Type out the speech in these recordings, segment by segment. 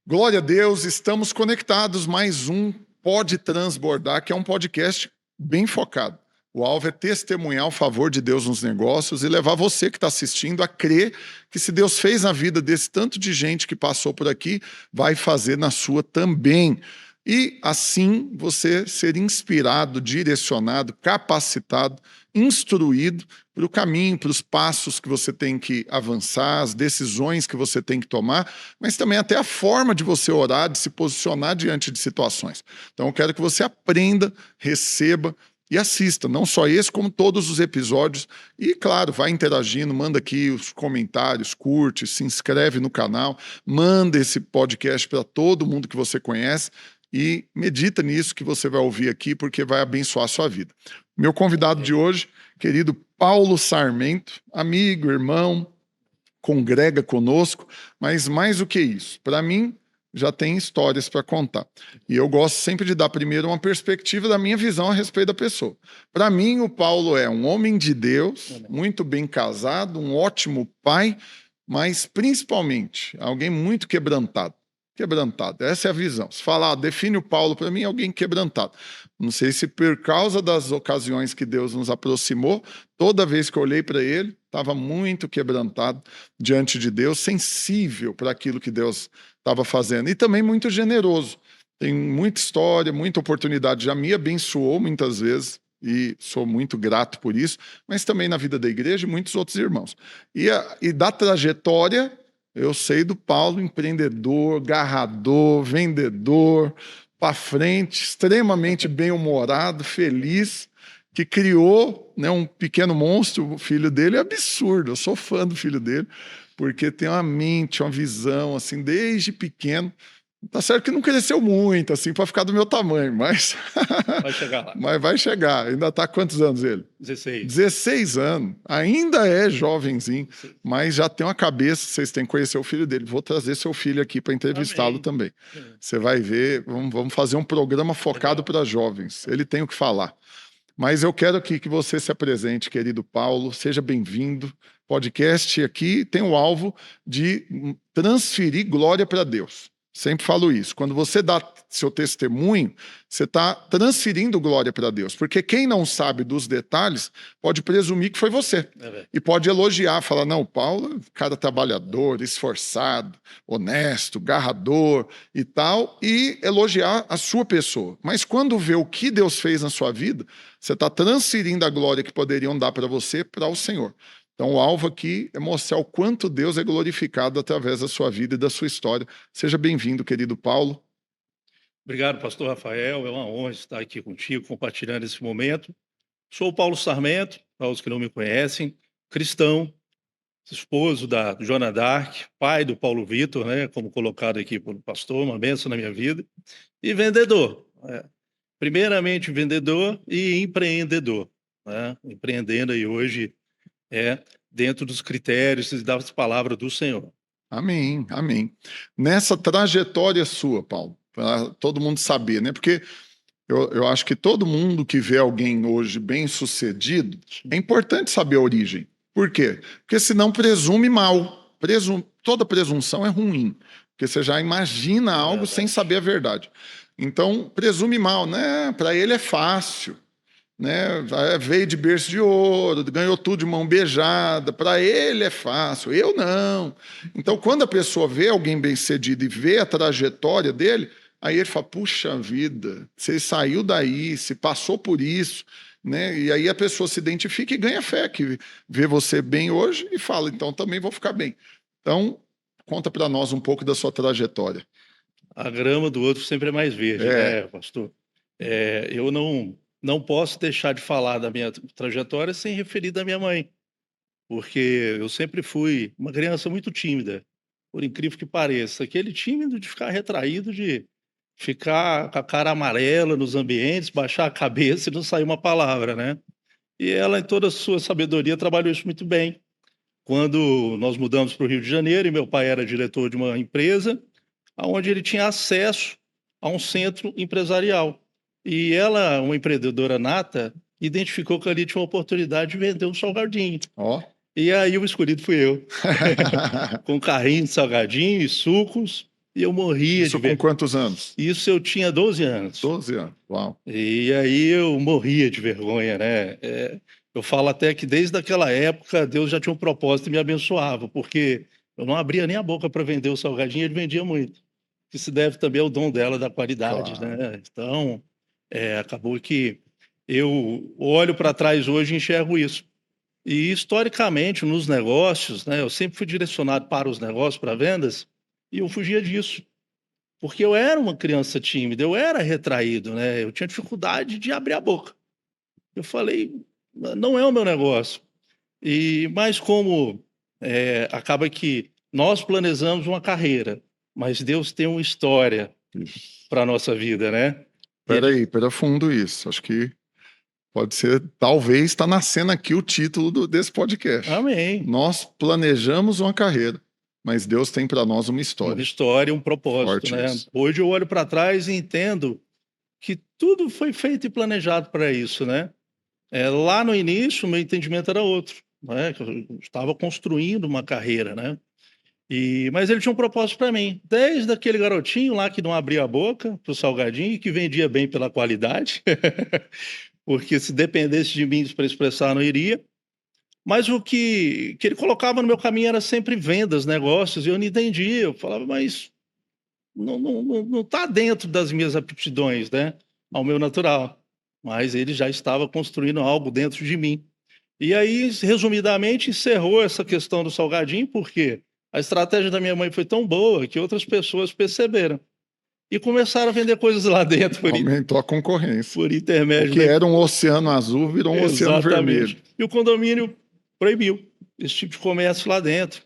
Glória a Deus, estamos conectados. Mais um Pode Transbordar, que é um podcast bem focado. O alvo é testemunhar o favor de Deus nos negócios e levar você que está assistindo a crer que se Deus fez na vida desse tanto de gente que passou por aqui, vai fazer na sua também. E assim você ser inspirado, direcionado, capacitado, instruído para o caminho, para os passos que você tem que avançar, as decisões que você tem que tomar, mas também até a forma de você orar, de se posicionar diante de situações. Então eu quero que você aprenda, receba e assista, não só esse, como todos os episódios. E, claro, vai interagindo, manda aqui os comentários, curte, se inscreve no canal, manda esse podcast para todo mundo que você conhece e medita nisso que você vai ouvir aqui, porque vai abençoar a sua vida. Meu convidado de hoje, querido Paulo Sarmento, amigo, irmão, congrega conosco, mas mais do que isso, para mim, já tem histórias para contar. E eu gosto sempre de dar primeiro uma perspectiva da minha visão a respeito da pessoa. Para mim, o Paulo é um homem de Deus, muito bem casado, um ótimo pai, mas principalmente alguém muito quebrantado. Quebrantado, essa é a visão. Se falar, define o Paulo para mim, é alguém quebrantado. Não sei se por causa das ocasiões que Deus nos aproximou, toda vez que eu olhei para ele, estava muito quebrantado diante de Deus, sensível para aquilo que Deus estava fazendo. E também muito generoso. Tem muita história, muita oportunidade. Já me abençoou muitas vezes e sou muito grato por isso, mas também na vida da igreja e muitos outros irmãos. E da trajetória, eu sei do Paulo, empreendedor, garrador, vendedor, para frente, extremamente bem-humorado, feliz, que criou, né, um pequeno monstro. O filho dele é absurdo, eu sou fã do filho dele, porque tem uma mente, uma visão, assim, desde pequeno. Tá certo que não cresceu muito, assim, para ficar do meu tamanho, mas... Vai chegar lá. Mas vai chegar. Ainda está há quantos anos ele? 16. 16 anos. Ainda é jovenzinho, mas já tem uma cabeça, vocês têm que conhecer o filho dele. Vou trazer seu filho aqui para entrevistá-lo também. Você vai ver, vamos fazer um programa focado para jovens. Ele tem o que falar. Mas eu quero aqui que você se apresente, querido Paulo. Seja bem-vindo. Podcast aqui tem o alvo de transferir glória para Deus. Sempre falo isso. Quando você dá seu testemunho, você está transferindo glória para Deus. Porque quem não sabe dos detalhes pode presumir que foi você. E pode elogiar, falar, não, Paulo é um cara trabalhador, esforçado, honesto, garrador e tal, e elogiar a sua pessoa. Mas quando vê o que Deus fez na sua vida, você está transferindo a glória que poderiam dar para você para o Senhor. Então, o alvo aqui é mostrar o quanto Deus é glorificado através da sua vida e da sua história. Seja bem-vindo, querido Paulo. Obrigado, pastor Rafael. É uma honra estar aqui contigo, compartilhando esse momento. Sou o Paulo Sarmento, para os que não me conhecem, cristão, esposo da Joana Dark, pai do Paulo Vitor, né, como colocado aqui pelo pastor, uma bênção na minha vida, e vendedor. Primeiramente vendedor e empreendedor. Empreendendo aí hoje dentro dos critérios e das palavras do Senhor. Amém, amém. Nessa trajetória sua, Paulo, para todo mundo saber, né? Porque eu acho que todo mundo que vê alguém hoje bem-sucedido, é importante saber a origem. Por quê? Porque senão presume mal. Toda presunção é ruim, porque você já imagina algo sem saber a verdade. Então, presume mal, né? Para ele é fácil. Né? Veio de berço de ouro, ganhou tudo de mão beijada, para ele é fácil, eu não. Então, quando a pessoa vê alguém bem-sucedido e vê a trajetória dele, aí ele fala, puxa vida, você saiu daí, se passou por isso, né? E aí a pessoa se identifica e ganha fé, que vê você bem hoje e fala, então também vou ficar bem. Então, conta para nós um pouco da sua trajetória. A grama do outro sempre é mais verde, né, pastor? Eu não posso deixar de falar da minha trajetória sem referir da minha mãe, porque eu sempre fui uma criança muito tímida, por incrível que pareça. Aquele tímido de ficar retraído, de ficar com a cara amarela nos ambientes, baixar a cabeça e não sair uma palavra, né? E ela, em toda a sua sabedoria, trabalhou isso muito bem. Quando nós mudamos para o Rio de Janeiro, e meu pai era diretor de uma empresa, onde ele tinha acesso a um centro empresarial. E ela, uma empreendedora nata, identificou que ali tinha uma oportunidade de vender um salgadinho. E aí o escolhido fui eu. Com carrinho de salgadinho e sucos. E eu morria Isso de com vergonha. quantos anos? Isso eu tinha 12 anos. 12 anos, uau. E aí eu morria de vergonha, né? Eu falo até que desde aquela época Deus já tinha um propósito e me abençoava, porque eu não abria nem a boca para vender o salgadinho, ele vendia muito. Que se deve também ao dom dela, da qualidade, Claro. né? Então, acabou que eu olho para trás hoje e enxergo isso. E historicamente, nos negócios, né, eu sempre fui direcionado para os negócios, para vendas, e eu fugia disso. Porque eu era uma criança tímida, eu era retraído, né? Eu tinha dificuldade de abrir a boca. Eu falei, não é o meu negócio. Mas como acaba que nós planejamos uma carreira, mas Deus tem uma história para a nossa vida, né? Peraí, profundo isso. Acho que pode ser, talvez está nascendo aqui o título desse podcast. Amém. Nós planejamos uma carreira, mas Deus tem para nós uma história. Uma história, um propósito, Forte né? isso. Hoje eu olho para trás e entendo que tudo foi feito e planejado para isso, né? Lá no início, o meu entendimento era outro, né? Que eu estava construindo uma carreira, né? Mas ele tinha um propósito para mim. Desde aquele garotinho lá que não abria a boca para o salgadinho e que vendia bem pela qualidade, porque se dependesse de mim para expressar, não iria. Mas o que ele colocava no meu caminho era sempre vendas, negócios, e eu não entendia. Eu falava, mas não está dentro das minhas aptidões, né? Ao meu natural. Mas ele já estava construindo algo dentro de mim. E aí, resumidamente, encerrou essa questão do salgadinho, porque a estratégia da minha mãe foi tão boa que outras pessoas perceberam. E começaram a vender coisas lá dentro. Aumentou a concorrência. Por intermédio. O que era um oceano azul virou um oceano vermelho. E o condomínio proibiu esse tipo de comércio lá dentro.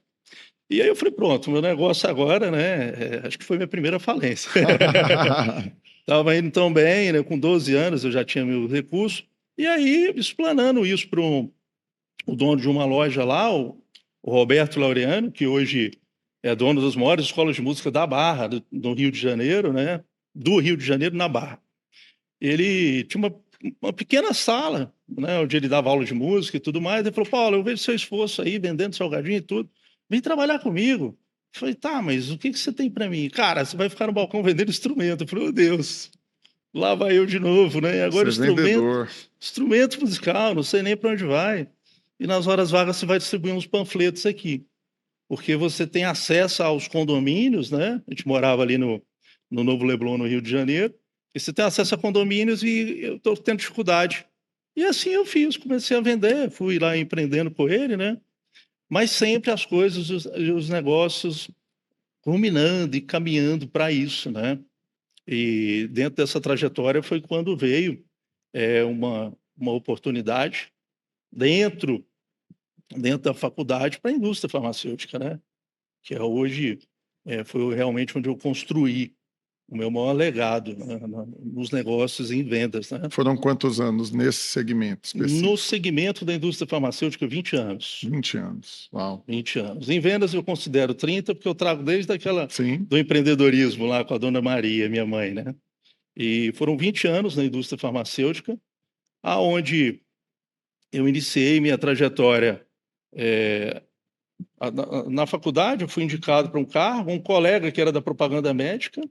E aí eu falei, pronto, meu negócio agora, né? Acho que foi minha primeira falência. Estava indo tão bem, né? Com 12 anos eu já tinha meus recursos. E aí, explanando isso para o dono de uma loja lá, o Roberto Laureano, que hoje é dono das maiores escolas de música da Barra, do Rio de Janeiro, né? Do Rio de Janeiro, na Barra. Ele tinha uma pequena sala, né? Onde ele dava aula de música e tudo mais. Ele falou, Paulo, eu vejo seu esforço aí, vendendo salgadinho e tudo. Vem trabalhar comigo. Eu falei, tá, mas o que você tem para mim? Cara, você vai ficar no balcão vendendo instrumento. Eu falei, meu Deus, lá vai eu de novo, né? E agora instrumento musical, não sei nem para onde vai. E nas horas vagas você vai distribuir uns panfletos aqui. Porque você tem acesso aos condomínios, né? A gente morava ali no Novo Leblon, no Rio de Janeiro. E você tem acesso a condomínios e eu estou tendo dificuldade. E assim eu fiz, comecei a vender, fui lá empreendendo com ele, né? Mas sempre as coisas, os negócios ruminando e caminhando para isso, né? E dentro dessa trajetória foi quando veio uma oportunidade dentro da faculdade para a indústria farmacêutica, né? Que hoje foi realmente onde eu construí o meu maior legado, né? Nos negócios e em vendas, né? Foram quantos anos nesse segmento específico? No segmento da indústria farmacêutica, 20 anos. 20 anos, uau. 20 anos. Em vendas eu considero 30, porque eu trago desde Sim. do empreendedorismo lá com a dona Maria, minha mãe, né? E foram 20 anos na indústria farmacêutica, aonde eu iniciei minha trajetória na faculdade. Eu fui indicado para um cargo, um colega que era da propaganda médica,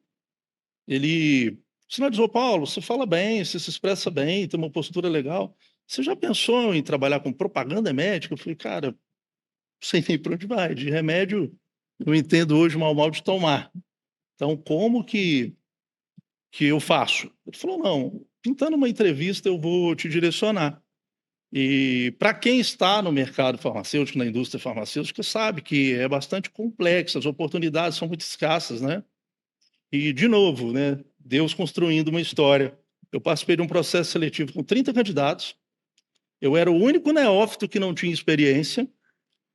ele sinalizou, Paulo, você fala bem, você se expressa bem, tem uma postura legal. Você já pensou em trabalhar com propaganda médica? Eu falei, cara, não sei nem para onde vai. De remédio, eu entendo hoje mal de tomar. Então, como que eu faço? Ele falou, não, pintando uma entrevista eu vou te direcionar. E para quem está no mercado farmacêutico, na indústria farmacêutica, sabe que é bastante complexo, as oportunidades são muito escassas, né? E, de novo, né, Deus construindo uma história. Eu participei de um processo seletivo com 30 candidatos. Eu era o único neófito que não tinha experiência.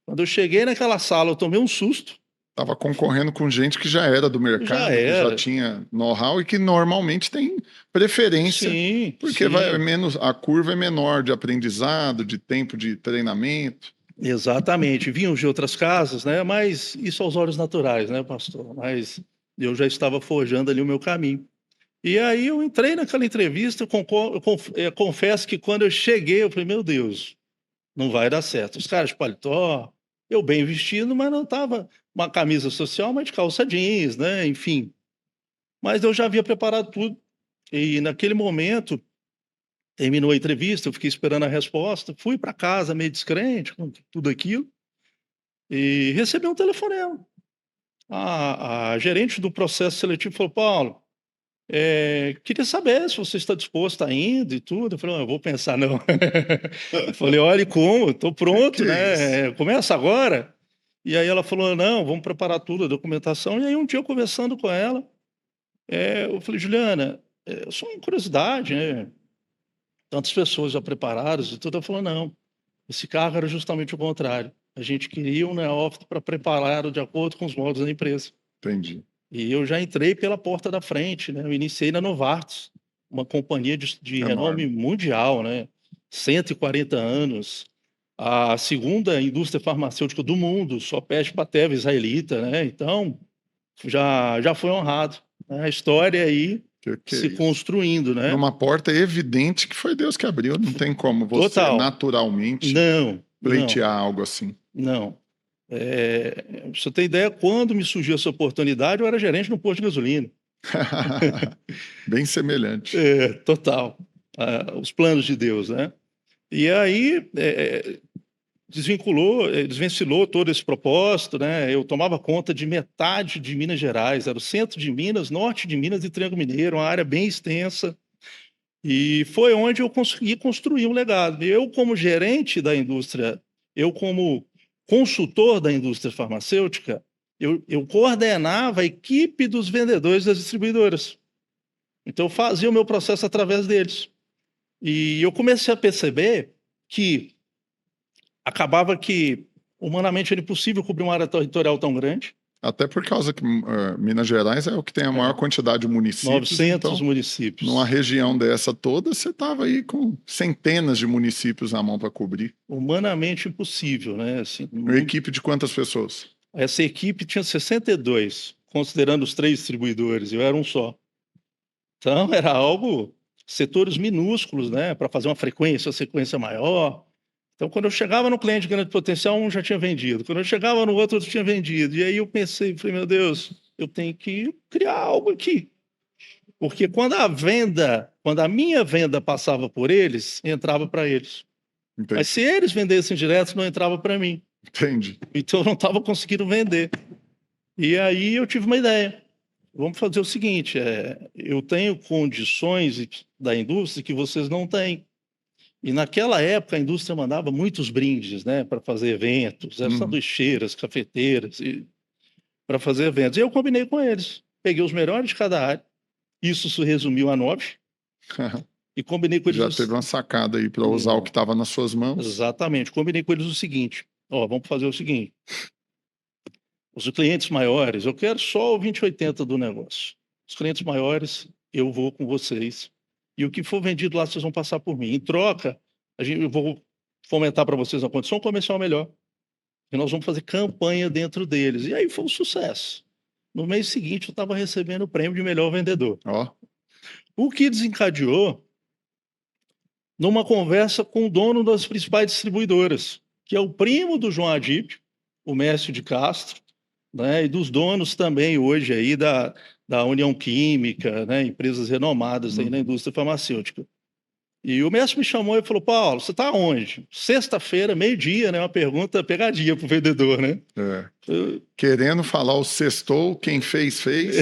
Quando eu cheguei naquela sala, eu tomei um susto. Estava concorrendo com gente que já era do mercado, que já tinha know-how e que normalmente tem preferência. Sim, porque a curva é menor de aprendizado, de tempo de treinamento. Exatamente. Vinham de outras casas, né? Mas isso aos olhos naturais, né, pastor? Mas eu já estava forjando ali o meu caminho. E aí eu entrei naquela entrevista, eu confesso que quando eu cheguei, eu falei, meu Deus, não vai dar certo. Os caras de paletó, Eu bem vestido, mas não estava uma camisa social, mas de calça jeans, né, enfim. Mas eu já havia preparado tudo. E naquele momento, terminou a entrevista, eu fiquei esperando a resposta, fui para casa meio descrente com tudo aquilo, e recebi um telefonema. A gerente do processo seletivo falou: "Paulo, queria saber se você está disposto a indo e tudo". Eu falei: "Não, eu vou pensar não". Eu falei: "Olhe como, estou pronto, Que é isso? né, começa agora". E aí ela falou: "Não, vamos preparar tudo, a documentação". E aí um dia eu conversando com ela, eu falei: "Juliana, só uma curiosidade, né, tantas pessoas já preparadas e tudo". Ela falou: "Não, esse cargo era justamente o contrário. A gente queria um neófito para prepará-lo de acordo com os moldes da empresa". Entendi. E eu já entrei pela porta da frente, né, eu iniciei na Novartis, uma companhia de renome Enorme. mundial, né, 140 anos, a segunda indústria farmacêutica do mundo, só perde para a Teva israelita, né, então já foi honrado, né, a história aí Que é se isso? construindo, né. Numa porta evidente que foi Deus que abriu, não tem como você Total. naturalmente Não, não, pleitear algo assim. não. Pra você ter ideia, quando me surgiu essa oportunidade, eu era gerente no posto de gasolina. Bem semelhante. Total. Os planos de Deus, né. E aí, desvencilou todo esse propósito, né, eu tomava conta de metade de Minas Gerais, era o centro de Minas, norte de Minas e Triângulo Mineiro, uma área bem extensa, e foi onde eu consegui construir um legado. Eu como gerente da indústria, eu como consultor da indústria farmacêutica, eu coordenava a equipe dos vendedores das distribuidoras. Então eu fazia o meu processo através deles. E eu comecei a perceber que acabava que humanamente era impossível cobrir uma área territorial tão grande. Até por causa que Minas Gerais é o que tem a maior É, quantidade de municípios, 900 então numa municípios. região dessa toda, você estava aí com centenas de municípios na mão para cobrir. Humanamente impossível, né, assim, Uma equipe de quantas pessoas? essa equipe tinha 62, considerando os 3 distribuidores, eu era um só. Então era algo setores minúsculos, né, para fazer uma sequência maior. Então quando eu chegava no cliente de grande potencial, um já tinha vendido, quando eu chegava no outro tinha vendido. E aí eu pensei, falei: "Meu Deus, eu tenho que criar algo aqui". Porque quando a minha venda passava por eles, entrava para eles. Mas Entendi. se eles vendessem direto, não entrava para mim. Entendi. Então eu não estava conseguindo vender. E aí eu tive uma ideia. Vamos fazer o seguinte, eu tenho condições da indústria que vocês não têm. E naquela época a indústria mandava muitos brindes, né, para fazer eventos, eram Uhum. sanduicheiras, cafeteiras, para fazer eventos. E eu combinei com eles. Peguei os melhores de cada área, isso se resumiu a 9, e combinei com eles Já teve uma sacada aí para usar o que estava nas suas mãos. exatamente, combinei com eles o seguinte: "Ó, vamos fazer o seguinte, os clientes maiores, eu quero só o 20/80 do negócio. Os clientes maiores, eu vou com vocês. E o que for vendido lá, vocês vão passar por mim. Em troca, eu vou fomentar para vocês uma condição comercial melhor. E nós vamos fazer campanha dentro deles". E aí foi um sucesso. No mês seguinte, eu estava recebendo o prêmio de melhor vendedor. Ó, O que desencadeou numa conversa com o dono das principais distribuidoras, que é o primo do João Adípio, o Mércio de Castro, né, e dos donos também hoje aí da União Química, né, empresas renomadas aí na uhum. indústria farmacêutica. E o Mércio me chamou e falou: "Paulo, você está onde?". Sexta-feira, meio-dia, né, uma pergunta pegadinha para o vendedor, né. É. Eu Querendo falar o sextou, quem fez, fez.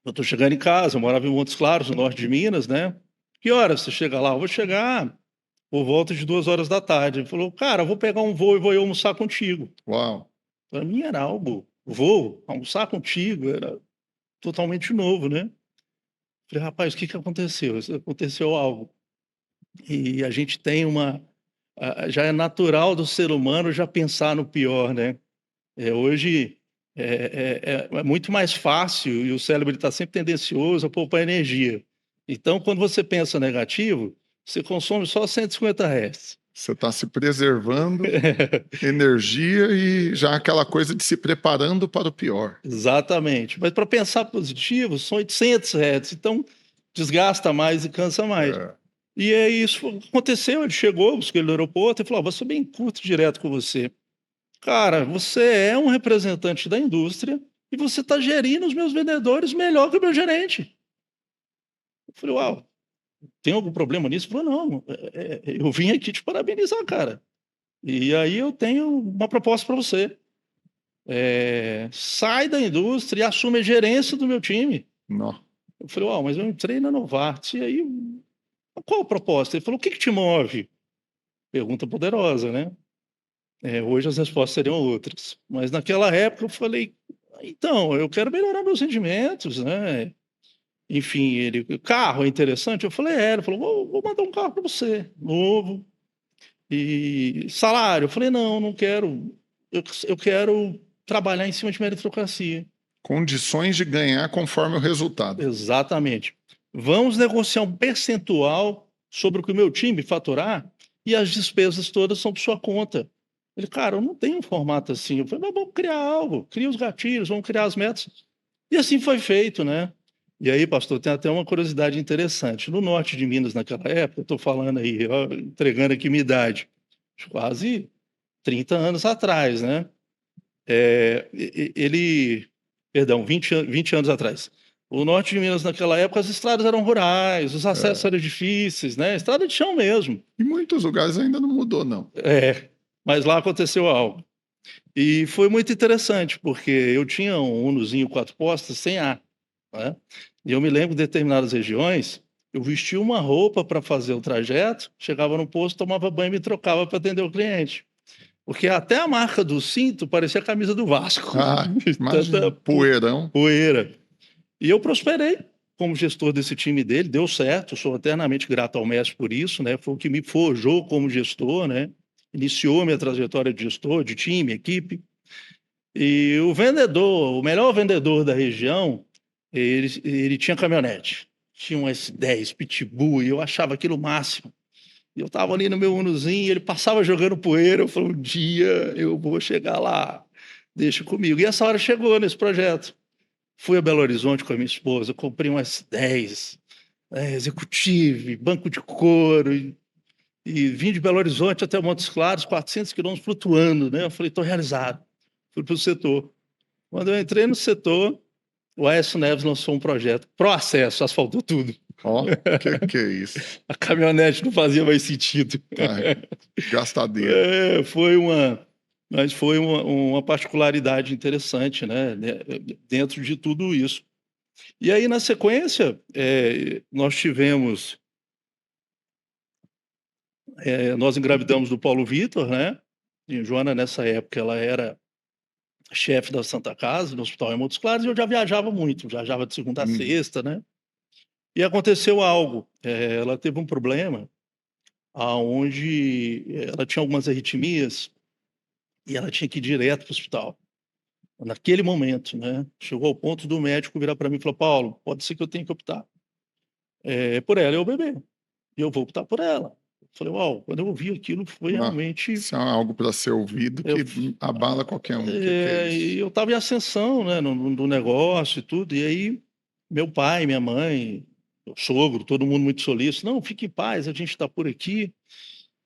eu tô chegando em casa, eu morava em Montes Claros, no norte de Minas, né. "Que horas você chega lá?". "Eu vou chegar por volta de 2 horas da tarde". Ele falou: "Cara, eu vou pegar um voo e vou ir almoçar contigo". Uau. Para mim era algo voo, almoçar contigo, era totalmente novo, né. Falei: "Rapaz, o que que aconteceu?". Aconteceu algo. E a gente tem já é natural do ser humano já pensar no pior, né. Hoje é muito mais fácil e o cérebro está sempre tendencioso a poupar energia. Então quando você pensa negativo, você consome só 150 Hz. Você está se preservando energia e já aquela coisa de se preparando para o pior. Exatamente. Mas para pensar positivo são 800 Hz, então desgasta mais e cansa mais. É. E aí isso aconteceu, ele chegou, busquei ele no aeroporto e falou: "Vou ser bem curto e direto com você. Cara, você é um representante da indústria e você está gerindo os meus vendedores melhor que o meu gerente". Eu falei: "Uau, tem algum problema nisso?" Ele falou: "Não, eu vim aqui te parabenizar, cara. E aí eu tenho uma proposta para você. Sai da indústria e assume a gerência do meu time". Não. Eu falei: "Uau, mas eu entrei na Novartis, e aí, qual a proposta?" Ele falou: "O que que te move?" Pergunta poderosa, né. Hoje as respostas seriam outras, mas naquela época eu falei: "Então, eu quero melhorar meus rendimentos, né". Enfim, ele: "Carro é interessante?" Eu falei: "É". Ele falou: "Vou mandar um carro para você, novo. E salário?" Eu falei: "Não, não quero. Eu quero trabalhar em cima de meritocracia". Condições de ganhar conforme o resultado. Exatamente. "Vamos negociar um percentual sobre o que o meu time faturar e as despesas todas são por sua conta". Ele: "Cara, eu não tenho um formato assim". Eu falei: "Mas vamos criar algo, cria os gatilhos, vamos criar as metas". E assim foi feito, né. E aí, pastor, tem até uma curiosidade interessante. No norte de Minas, naquela época, eu estou falando aí, ó, entregando aqui minha idade, quase 30 anos atrás, né. Ele perdão, 20 anos atrás. O norte de Minas naquela época, as estradas eram rurais, os acessos É. eram difíceis, né, estrada de chão mesmo. Em muitos lugares ainda não mudou, não. Mas lá aconteceu algo. E foi muito interessante, porque eu tinha um Unozinho 4 postas sem ar, né, e eu me lembro de determinadas regiões, eu vestia uma roupa para fazer o trajeto, chegava no posto, tomava banho e me trocava para atender o cliente. Porque até a marca do cinto parecia a camisa do Vasco, Ah, de imagina, tanta poeirão. poeira. E eu prosperei como gestor desse time dele, deu certo, sou eternamente grato ao mestre por isso, né, foi o que me forjou como gestor, né, iniciou minha trajetória de gestor, de time, equipe. E o vendedor, o melhor vendedor da região, ele tinha caminhonete, tinha um S10 Pitbull e eu achava aquilo o máximo. E eu estava ali no meu Unozinho, ele passava jogando poeira, eu falei: "Um dia eu vou chegar lá, deixa comigo". E essa hora chegou nesse projeto. Fui a Belo Horizonte com a minha esposa, comprei um S10, executive, banco de couro e vim de Belo Horizonte até Montes Claros, 400 quilômetros flutuando, né, eu falei: "Estou realizado". Fui para o setor. Quando eu entrei no setor, o Aécio Neves lançou um projeto, Proacesso, asfaltou tudo. Ó, que é isso? A caminhonete não fazia mais sentido. Tá, gastadeira. Foi uma particularidade interessante, né, dentro de tudo isso. E aí na sequência, nós engravidamos do Paulo Vitor, né, e Joana nessa época ela era chefe da Santa Casa, no hospital em Montes Claros, e eu já viajava muito, viajava de segunda a Uhum. sexta, né. E aconteceu algo, ela teve um problema aonde ela tinha algumas arritmias e ela tinha que ir direto para o hospital. Naquele momento, né, chegou ao ponto do médico virar para mim e falar: "Paulo, pode ser que eu tenha que optar, por ela e o bebê, e eu vou optar por ela". Eu falei: "Uau", quando eu ouvi aquilo foi Não, realmente isso é algo para ser ouvido eu que f abala qualquer um. Que é e isso? eu estava em ascensão, né, no negócio e tudo, e aí meu pai, minha mãe, meu sogro, todo mundo muito solícito: "Não, fique em paz, a gente está por aqui".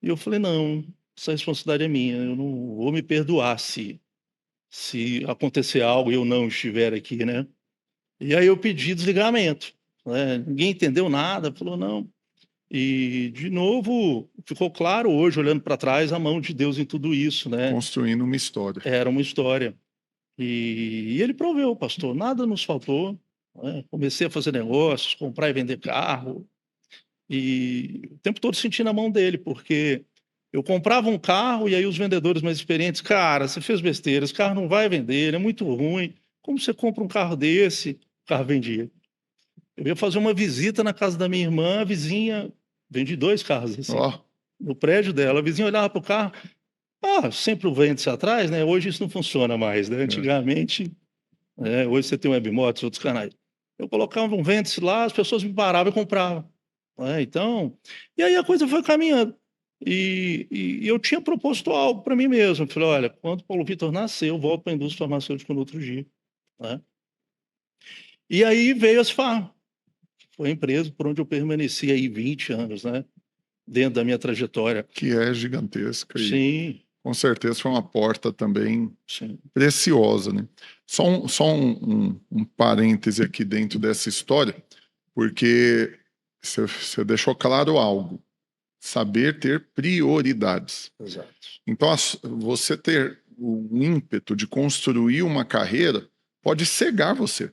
E eu falei: "Não, essa responsabilidade é minha, eu não vou me perdoar se acontecer algo e eu não estiver aqui, né". E aí eu pedi desligamento, né, ninguém entendeu nada, falou: "Não". E de novo, ficou claro hoje olhando para trás a mão de Deus em tudo isso, né, Construindo uma história. era uma história. E ele proveu, pastor, nada nos faltou, né, comecei a fazer negócios, comprar e vender carro, e o tempo todo sentindo a mão dele, porque eu comprava um carro e aí os vendedores mais experientes: "Cara, você fez besteira, esse carro não vai vender, ele é muito ruim, como você compra um carro desse?". O carro vendia. Eu ia fazer uma visita na casa da minha irmã, a vizinha vendi 2 carros assim, Ó, no prédio dela, a vizinha olhava para o carro: "Ah, sempre o vende-se atrás, né", hoje isso não funciona mais, né, é. antigamente, hoje você tem Webmotos, outros canais. Eu colocava um vende-se lá, as pessoas me paravam e compravam, então e aí a coisa foi caminhando. E eu tinha proposto algo para mim mesmo, eu falei: "Olha, quando o Paulo Vitor nascer, eu volto para a indústria farmacêutica no outro dia", né. E aí veio a Asfarma. Foi a empresa por onde eu permaneci aí 20 anos, né. dentro da minha trajetória. Que é gigantesca. Sim. Com certeza foi uma porta também Sim. preciosa, né? Só um parêntese aqui dentro dessa história, porque você deixou claro algo. Saber ter prioridades. Exato. Então, você ter o ímpeto de construir uma carreira pode cegar você.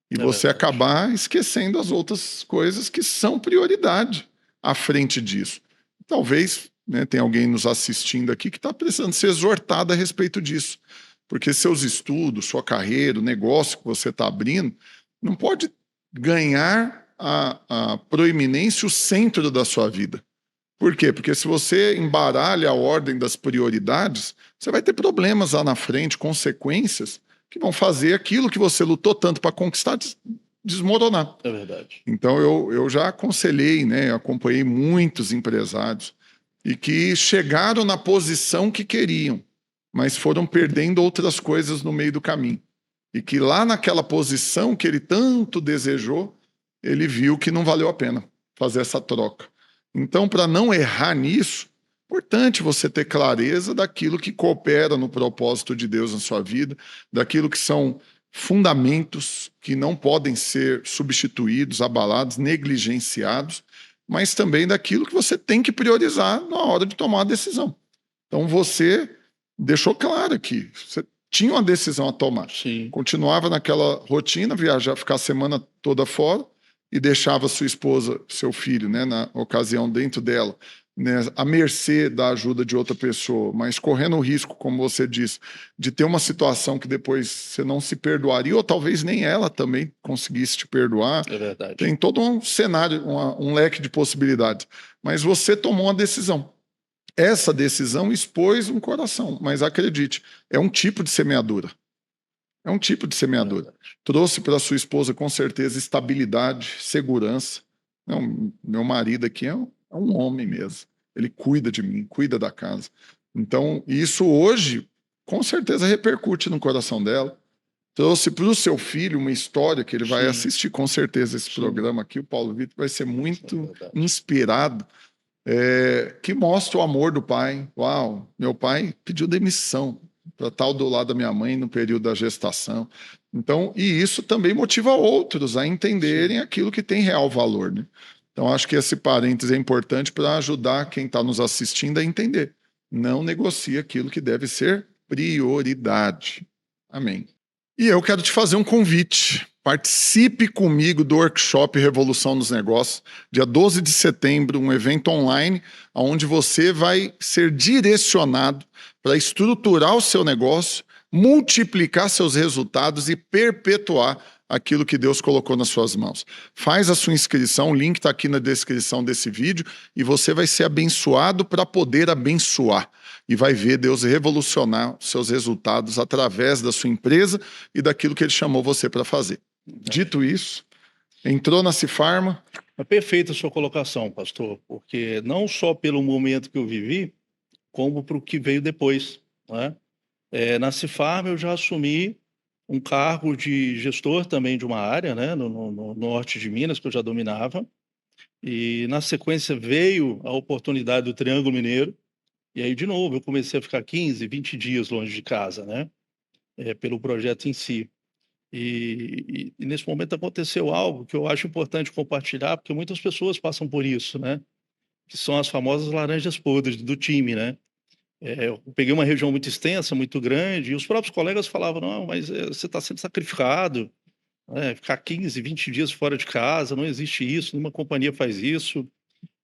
E você acabar esquecendo as outras coisas que são prioridade à frente disso. Talvez, né, tem alguém nos assistindo aqui que está precisando ser exortado a respeito disso. Porque seus estudos, sua carreira, o negócio que você está abrindo, não pode ganhar a proeminência, o centro da sua vida. Por quê? Porque se você embaralha a ordem das prioridades, você vai ter problemas lá na frente, consequências que vão fazer aquilo que você lutou tanto para conquistar desmoronar. É verdade. Então eu já aconselhei, né, acompanhei muitos empresários e que chegaram na posição que queriam, mas foram perdendo outras coisas no meio do caminho. E que lá naquela posição que ele tanto desejou, ele viu que não valeu a pena fazer essa troca. Então, para não errar nisso, é importante você ter clareza daquilo que coopera no propósito de Deus na sua vida, daquilo que são fundamentos que não podem ser substituídos, abalados, negligenciados, mas também daquilo que você tem que priorizar na hora de tomar a decisão. Então, você deixou claro aqui, você tinha uma decisão a tomar. Sim. Continuava naquela rotina, viajar, ficar a semana toda fora, e deixava sua esposa, seu filho, né, na ocasião, dentro dela, né, à mercê da ajuda de outra pessoa, mas correndo o risco, como você disse, de ter uma situação que depois você não se perdoaria, ou talvez nem ela também conseguisse te perdoar. É verdade. Tem todo um cenário, um leque de possibilidades. Mas você tomou uma decisão. Essa decisão expôs um coração, mas acredite, é um tipo de semeadura. É um tipo de semeadura. Trouxe para sua esposa, com certeza, estabilidade, segurança. Não, meu marido aqui é um homem mesmo. Ele cuida de mim, cuida da casa. Então, isso hoje, com certeza, repercute no coração dela. Trouxe para o seu filho uma história que ele vai assistir, com certeza, esse programa aqui. O Paulo Vitor vai ser muito inspirado, que mostra o amor do pai. Uau, meu pai pediu demissão para estar do lado da minha mãe no período da gestação. Então, e isso também motiva outros a entenderem aquilo que tem real valor, né? Então, acho que esse parênteses é importante para ajudar quem está nos assistindo a entender. Não negocie aquilo que deve ser prioridade. Amém. E eu quero te fazer um convite. Participe comigo do workshop Revolução nos Negócios, dia 12 de setembro, um evento online, onde você vai ser direcionado para estruturar o seu negócio, multiplicar seus resultados e perpetuar aquilo que Deus colocou nas suas mãos. Faz a sua inscrição, o link está aqui na descrição desse vídeo, e você vai ser abençoado para poder abençoar. E vai ver Deus revolucionar seus resultados através da sua empresa e daquilo que Ele chamou você para fazer. Dito isso, entrou na Cifarma. É perfeita a sua colocação, pastor, porque não só pelo momento que eu vivi, como para o que veio depois, né? Na Cifarma eu já assumi um cargo de gestor também de uma área, né, no norte de Minas, que eu já dominava, e na sequência veio a oportunidade do Triângulo Mineiro, e aí de novo eu comecei a ficar 15, 20 dias longe de casa, né, pelo projeto em si. E nesse momento aconteceu algo que eu acho importante compartilhar, porque muitas pessoas passam por isso, né, que são as famosas laranjas podres do time, né. Eu peguei uma região muito extensa, muito grande, e os próprios colegas falavam, não, mas você está sendo sacrificado, ficar 15, 20 dias fora de casa, não existe isso, nenhuma companhia faz isso.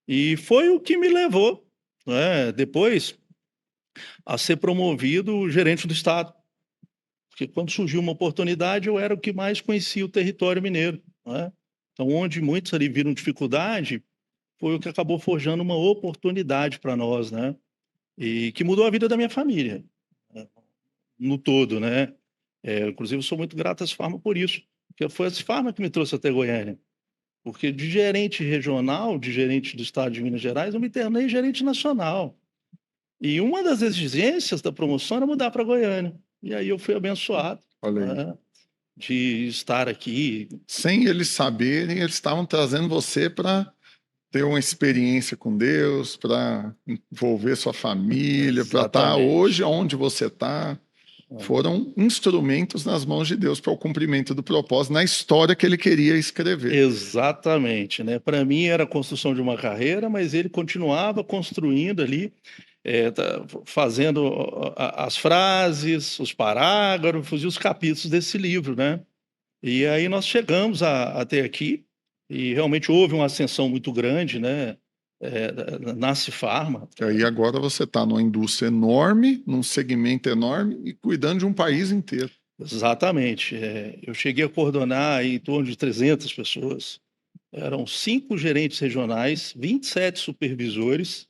E foi o que me levou, né, depois a ser promovido gerente do estado. Porque quando surgiu uma oportunidade, eu era o que mais conhecia o território mineiro, né? Então, onde muitos ali viram dificuldade, foi o que acabou forjando uma oportunidade para nós, né? E que mudou a vida da minha família, né, no todo, né? Inclusive, eu sou muito grato à Cifarma por isso, porque foi a Cifarma que me trouxe até Goiânia. Porque de gerente regional, de gerente do estado de Minas Gerais, eu me tornei gerente nacional. E uma das exigências da promoção era mudar para Goiânia. E aí eu fui abençoado, né, de estar aqui. Sem eles saberem, eles estavam trazendo você para ter uma experiência com Deus, para envolver sua família, para estar Exatamente. hoje onde você está. Foram instrumentos nas mãos de Deus para o cumprimento do propósito na história que ele queria escrever. Exatamente, né? Para mim era a construção de uma carreira, mas ele continuava construindo ali, fazendo as frases, os parágrafos e os capítulos desse livro, né? E aí nós chegamos até aqui e realmente houve uma ascensão muito grande, né? Na Cifarma. E aí agora você está numa indústria enorme, num segmento enorme e cuidando de um país inteiro. Exatamente. Eu cheguei a coordenar aí em torno de 300 pessoas. Eram 5 gerentes regionais, 27 supervisores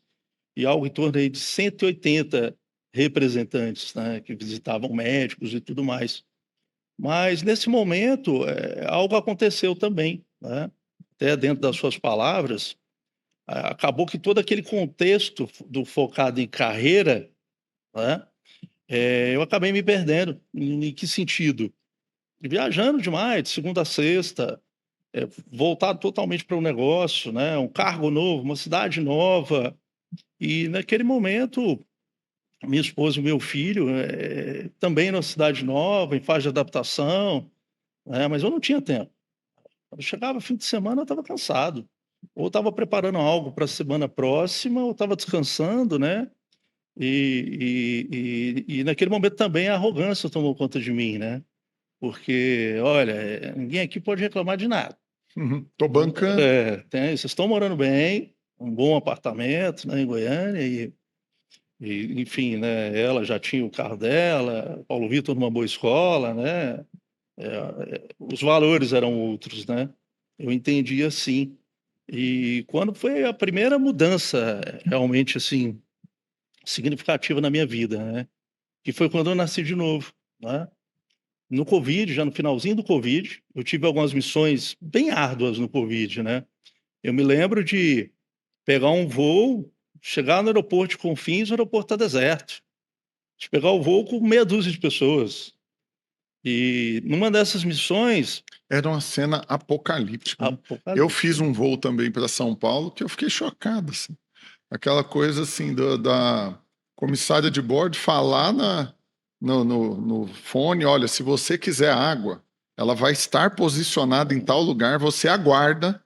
e algo em torno aí de 180 representantes, né, que visitavam médicos e tudo mais. Mas nesse momento, algo aconteceu também, né? Até dentro das suas palavras, acabou que todo aquele contexto do focado em carreira, né, eu acabei me perdendo. Em que sentido? Viajando demais, de segunda a sexta, voltado totalmente para o negócio, né, um cargo novo, uma cidade nova. E naquele momento, minha esposa e meu filho, também numa cidade nova, em fase de adaptação, né, mas eu não tinha tempo. Quando chegava fim de semana, eu estava cansado. Ou estava preparando algo para a semana próxima, ou estava descansando, né? E naquele momento também a arrogância tomou conta de mim, né? Porque, olha, ninguém aqui pode reclamar de nada. Tô bancando. Vocês estão morando bem, um bom apartamento, né, em Goiânia, enfim, né? Ela já tinha o carro dela, Paulo Vitor numa boa escola, né? Os valores eram outros, né? Eu entendi assim. E quando foi a primeira mudança, realmente, assim, significativa na minha vida, né, que foi quando eu nasci de novo, né. No Covid, já no finalzinho do Covid, eu tive algumas missões bem árduas no Covid, né. Eu me lembro de pegar um voo, chegar no aeroporto de Confins, o aeroporto tá deserto. De pegar o voo com meia dúzia de pessoas. E numa dessas missões Era uma cena apocalíptica, né? Eu fiz apocalíptica. um voo também para São Paulo que eu fiquei chocado, assim. Aquela coisa assim da comissária de bordo falar no fone, olha, se você quiser água, ela vai estar posicionada em tal lugar, você aguarda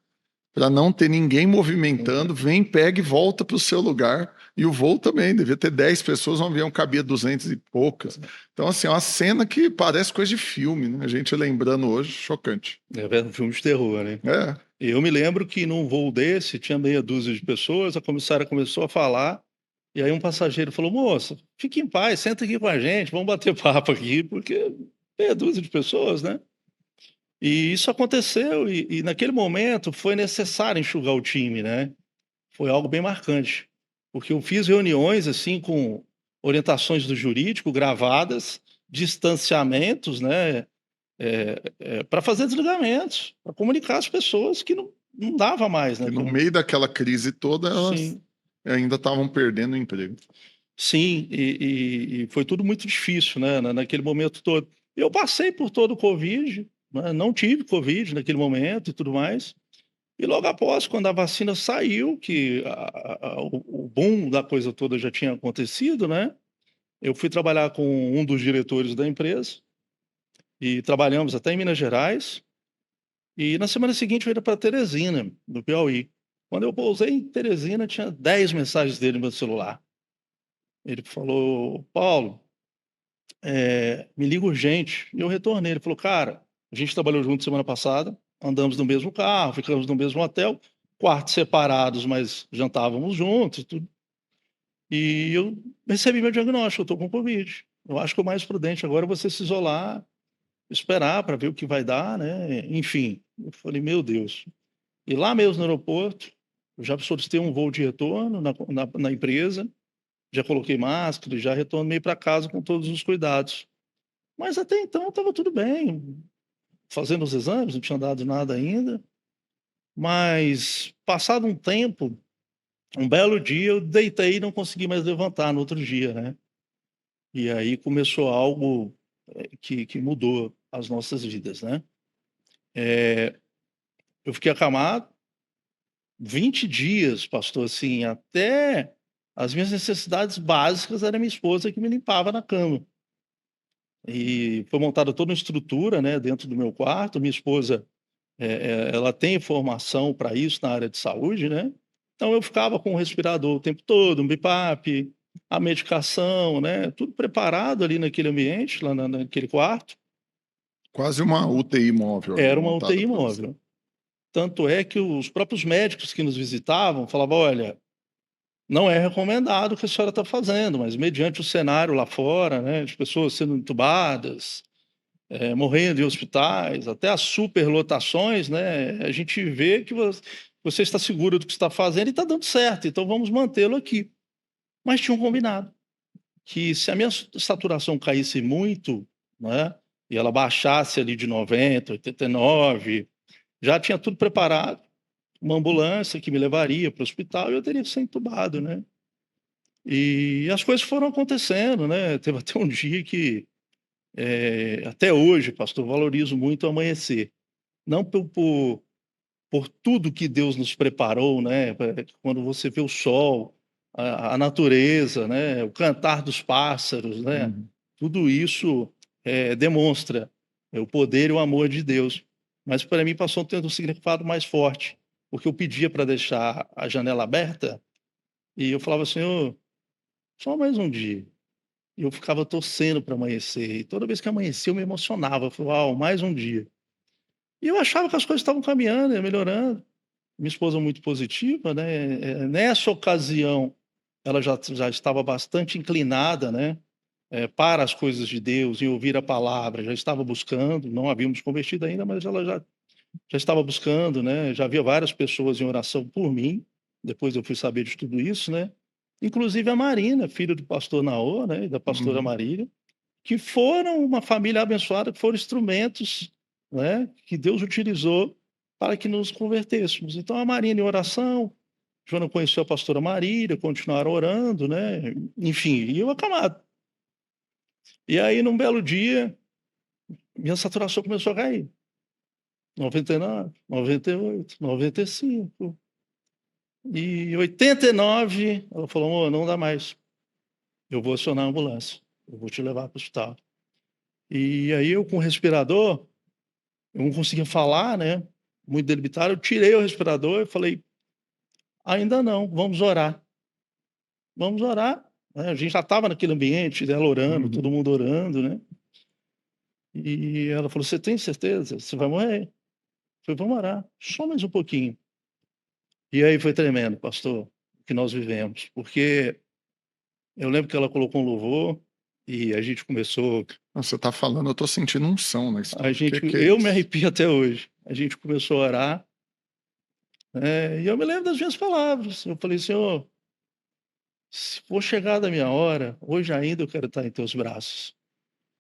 para não ter ninguém movimentando, vem, pega e volta para o seu lugar. E o voo também, devia ter 10 pessoas, um avião cabia 200 e poucas. Então, assim, é uma cena que parece coisa de filme, né? A gente lembrando hoje, chocante. Um filme de terror, né. É, Eu me lembro que num voo desse, tinha meia dúzia de pessoas, a comissária começou a falar, e aí um passageiro falou: "Moça, fique em paz, senta aqui com a gente, vamos bater papo aqui", porque meia dúzia de pessoas, né. E isso aconteceu e naquele momento foi necessário enxugar o time, né. Foi algo bem marcante, porque eu fiz reuniões, assim, com orientações do jurídico gravadas, distanciamentos, né, pra fazer desligamentos, para comunicar às pessoas que não dava mais, né, que no como meio daquela crise toda, elas sim, ainda estavam perdendo o emprego. sim, e foi tudo muito difícil, né, naquele momento todo. Eu passei por todo o covid, né, não tive covid naquele momento e tudo mais, e logo após, quando a vacina saiu, que o boom da coisa toda já tinha acontecido, né, eu fui trabalhar com um dos diretores da empresa, e trabalhamos até em Minas Gerais. E na semana seguinte eu ia para Teresina, no Piauí. Quando eu pousei em Teresina, tinha 10 mensagens dele no meu celular. Ele falou: "Paulo, me liga urgente". E eu retornei. Ele falou: "Cara, a gente trabalhou junto semana passada, andamos no mesmo carro, ficamos no mesmo hotel, quartos separados, mas jantávamos juntos e tudo. E eu recebi meu diagnóstico, eu estou com covid. Eu acho que o mais prudente agora é você se isolar, esperar para ver o que vai dar, né". Enfim, eu falei: "Meu Deus". E lá mesmo no aeroporto, eu já solicitei um voo de retorno na empresa, já coloquei máscara, já retornei para casa com todos os cuidados. Mas até então estava tudo bem, fazendo os exames, não tinha dado nada ainda, mas passado um tempo, um belo dia eu deitei e não consegui mais levantar no outro dia, né. E aí começou algo, que mudou as nossas vidas, né. Eu fiquei acamado, 20 dias, pastor, assim, até as minhas necessidades básicas era minha esposa que me limpava na cama. E foi montada toda uma estrutura, né, dentro do meu quarto. Minha esposa, ela tem formação para isso na área de saúde, né, então eu ficava com o respirador o tempo todo, um BiPAP, a medicação, né, tudo preparado ali naquele ambiente, lá naquele quarto. Quase uma UTI móvel ali Era uma montada UTI para você. móvel. Tanto é que os próprios médicos que nos visitavam falavam: "Olha, não é recomendado o que a senhora está fazendo, mas mediante o cenário lá fora, né, de pessoas sendo entubadas, morrendo em hospitais, até as superlotações, né, a gente vê que você está seguro do que está fazendo e está dando certo, então vamos mantê-lo aqui". Mas tinha um combinado, que se a minha saturação caísse muito, né, e ela baixasse ali de 90, 89, já tinha tudo preparado, uma ambulância que me levaria para o hospital e eu teria que ser entubado, né. E as coisas foram acontecendo, né, teve até um dia que, até hoje, pastor, valorizo muito o amanhecer. Não por tudo que Deus nos preparou, né, quando você vê o sol, a natureza, né, o cantar dos pássaros, né, Uhum. tudo isso, demonstra, o poder e o amor de Deus. Mas para mim passou a ter um significado mais forte, porque eu pedia para deixar a janela aberta, e eu falava: "Senhor, só mais um dia". E eu ficava torcendo para amanhecer, e toda vez que amanhecia eu me emocionava, eu falava: "Uau, mais um dia". E eu achava que as coisas estavam caminhando, ia melhorando. Minha esposa muito positiva, né, nessa ocasião, ela já estava bastante inclinada, né, para as coisas de Deus, em ouvir a palavra, já estava buscando, não havíamos convertido ainda, mas ela já estava buscando, né, já havia várias pessoas em oração por mim, depois eu fui saber de tudo isso, né, inclusive a Marina, filha do pastor Naor, né, e da pastora Uhum. Marília, que foram uma família abençoada, que foram instrumentos, né, que Deus utilizou para que nos convertêssemos. Então a Marina em oração, Joana conheceu a pastora Marília, continuaram orando, né, enfim, e eu acamado. E aí num belo dia, minha saturação começou a cair, 99, 98, 95, e 89, ela falou: "Amor, não dá mais, eu vou acionar a ambulância, eu vou te levar para o hospital". E aí eu com o respirador, eu não conseguia falar, né, muito debilitado, eu tirei o respirador e falei: "Ainda não, vamos orar", né, a gente já estava naquele ambiente dela orando, todo Uhum. mundo orando, né, e ela falou: "Você tem certeza? Você vai morrer". Eu falei: "Vamos orar, só mais um pouquinho". E aí foi tremendo, pastor, o que nós vivemos, porque eu lembro que ela colocou um louvor, e a gente começou Nossa, você tá falando, eu tô sentindo unção na história. Que é eu me isso? arrepio até hoje. A gente começou a orar, e eu me lembro das minhas palavras, eu falei: "Senhor, se for chegada a minha hora, hoje ainda eu quero estar em teus braços",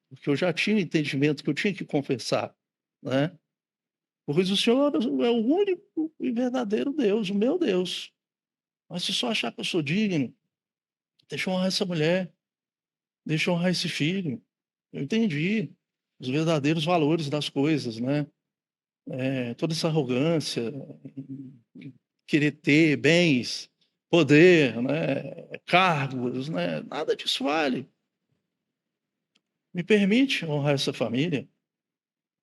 porque eu já tinha o entendimento que eu tinha que confessar, né, pois o Senhor é o único e verdadeiro Deus, o meu Deus. Mas se só achar que eu sou digno, deixa eu honrar essa mulher, deixa eu honrar esse filho. Eu entendi os verdadeiros valores das coisas, né, toda essa arrogância, querer ter bens, poder, né, cargos, né, nada disso vale. Me permite honrar essa família?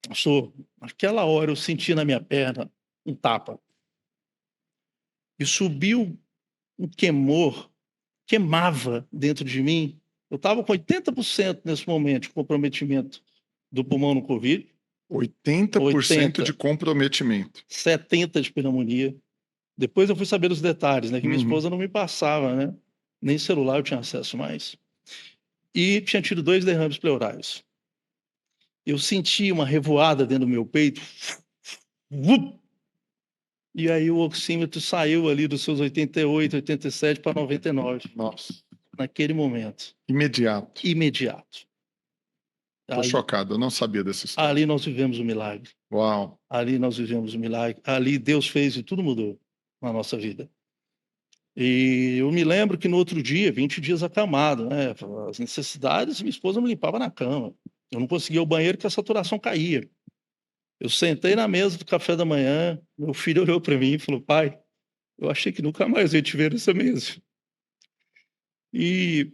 Pastor, naquela hora eu senti na minha perna um tapa e subiu um queimor, queimava dentro de mim. Eu estava com 80% nesse momento de comprometimento do pulmão no Covid, 80% 80, de comprometimento. 70 de pneumonia. Depois eu fui saber dos detalhes, né, que minha Uhum. esposa não me passava, né, nem celular eu tinha acesso mais. E tinha tido 2 derrames pleurais. Eu senti uma revoada dentro do meu peito, vup, e aí o oxímetro saiu ali dos seus 88, 87 para 99, Nossa, naquele momento, imediato. imediato. Tô Ali chocado, eu não sabia dessa história. ali nós vivemos o milagre, Uau. ali nós vivemos o milagre, ali Deus fez e tudo mudou na nossa vida. E eu me lembro que no outro dia, 20 dias acamado, né, as necessidades, minha esposa me limpava na cama. Eu não conseguia ir ao banheiro que a saturação caía. Eu sentei na mesa do café da manhã, meu filho olhou para mim e falou: "Pai, Eu achei que nunca mais eu ia te ver nessa mesa. E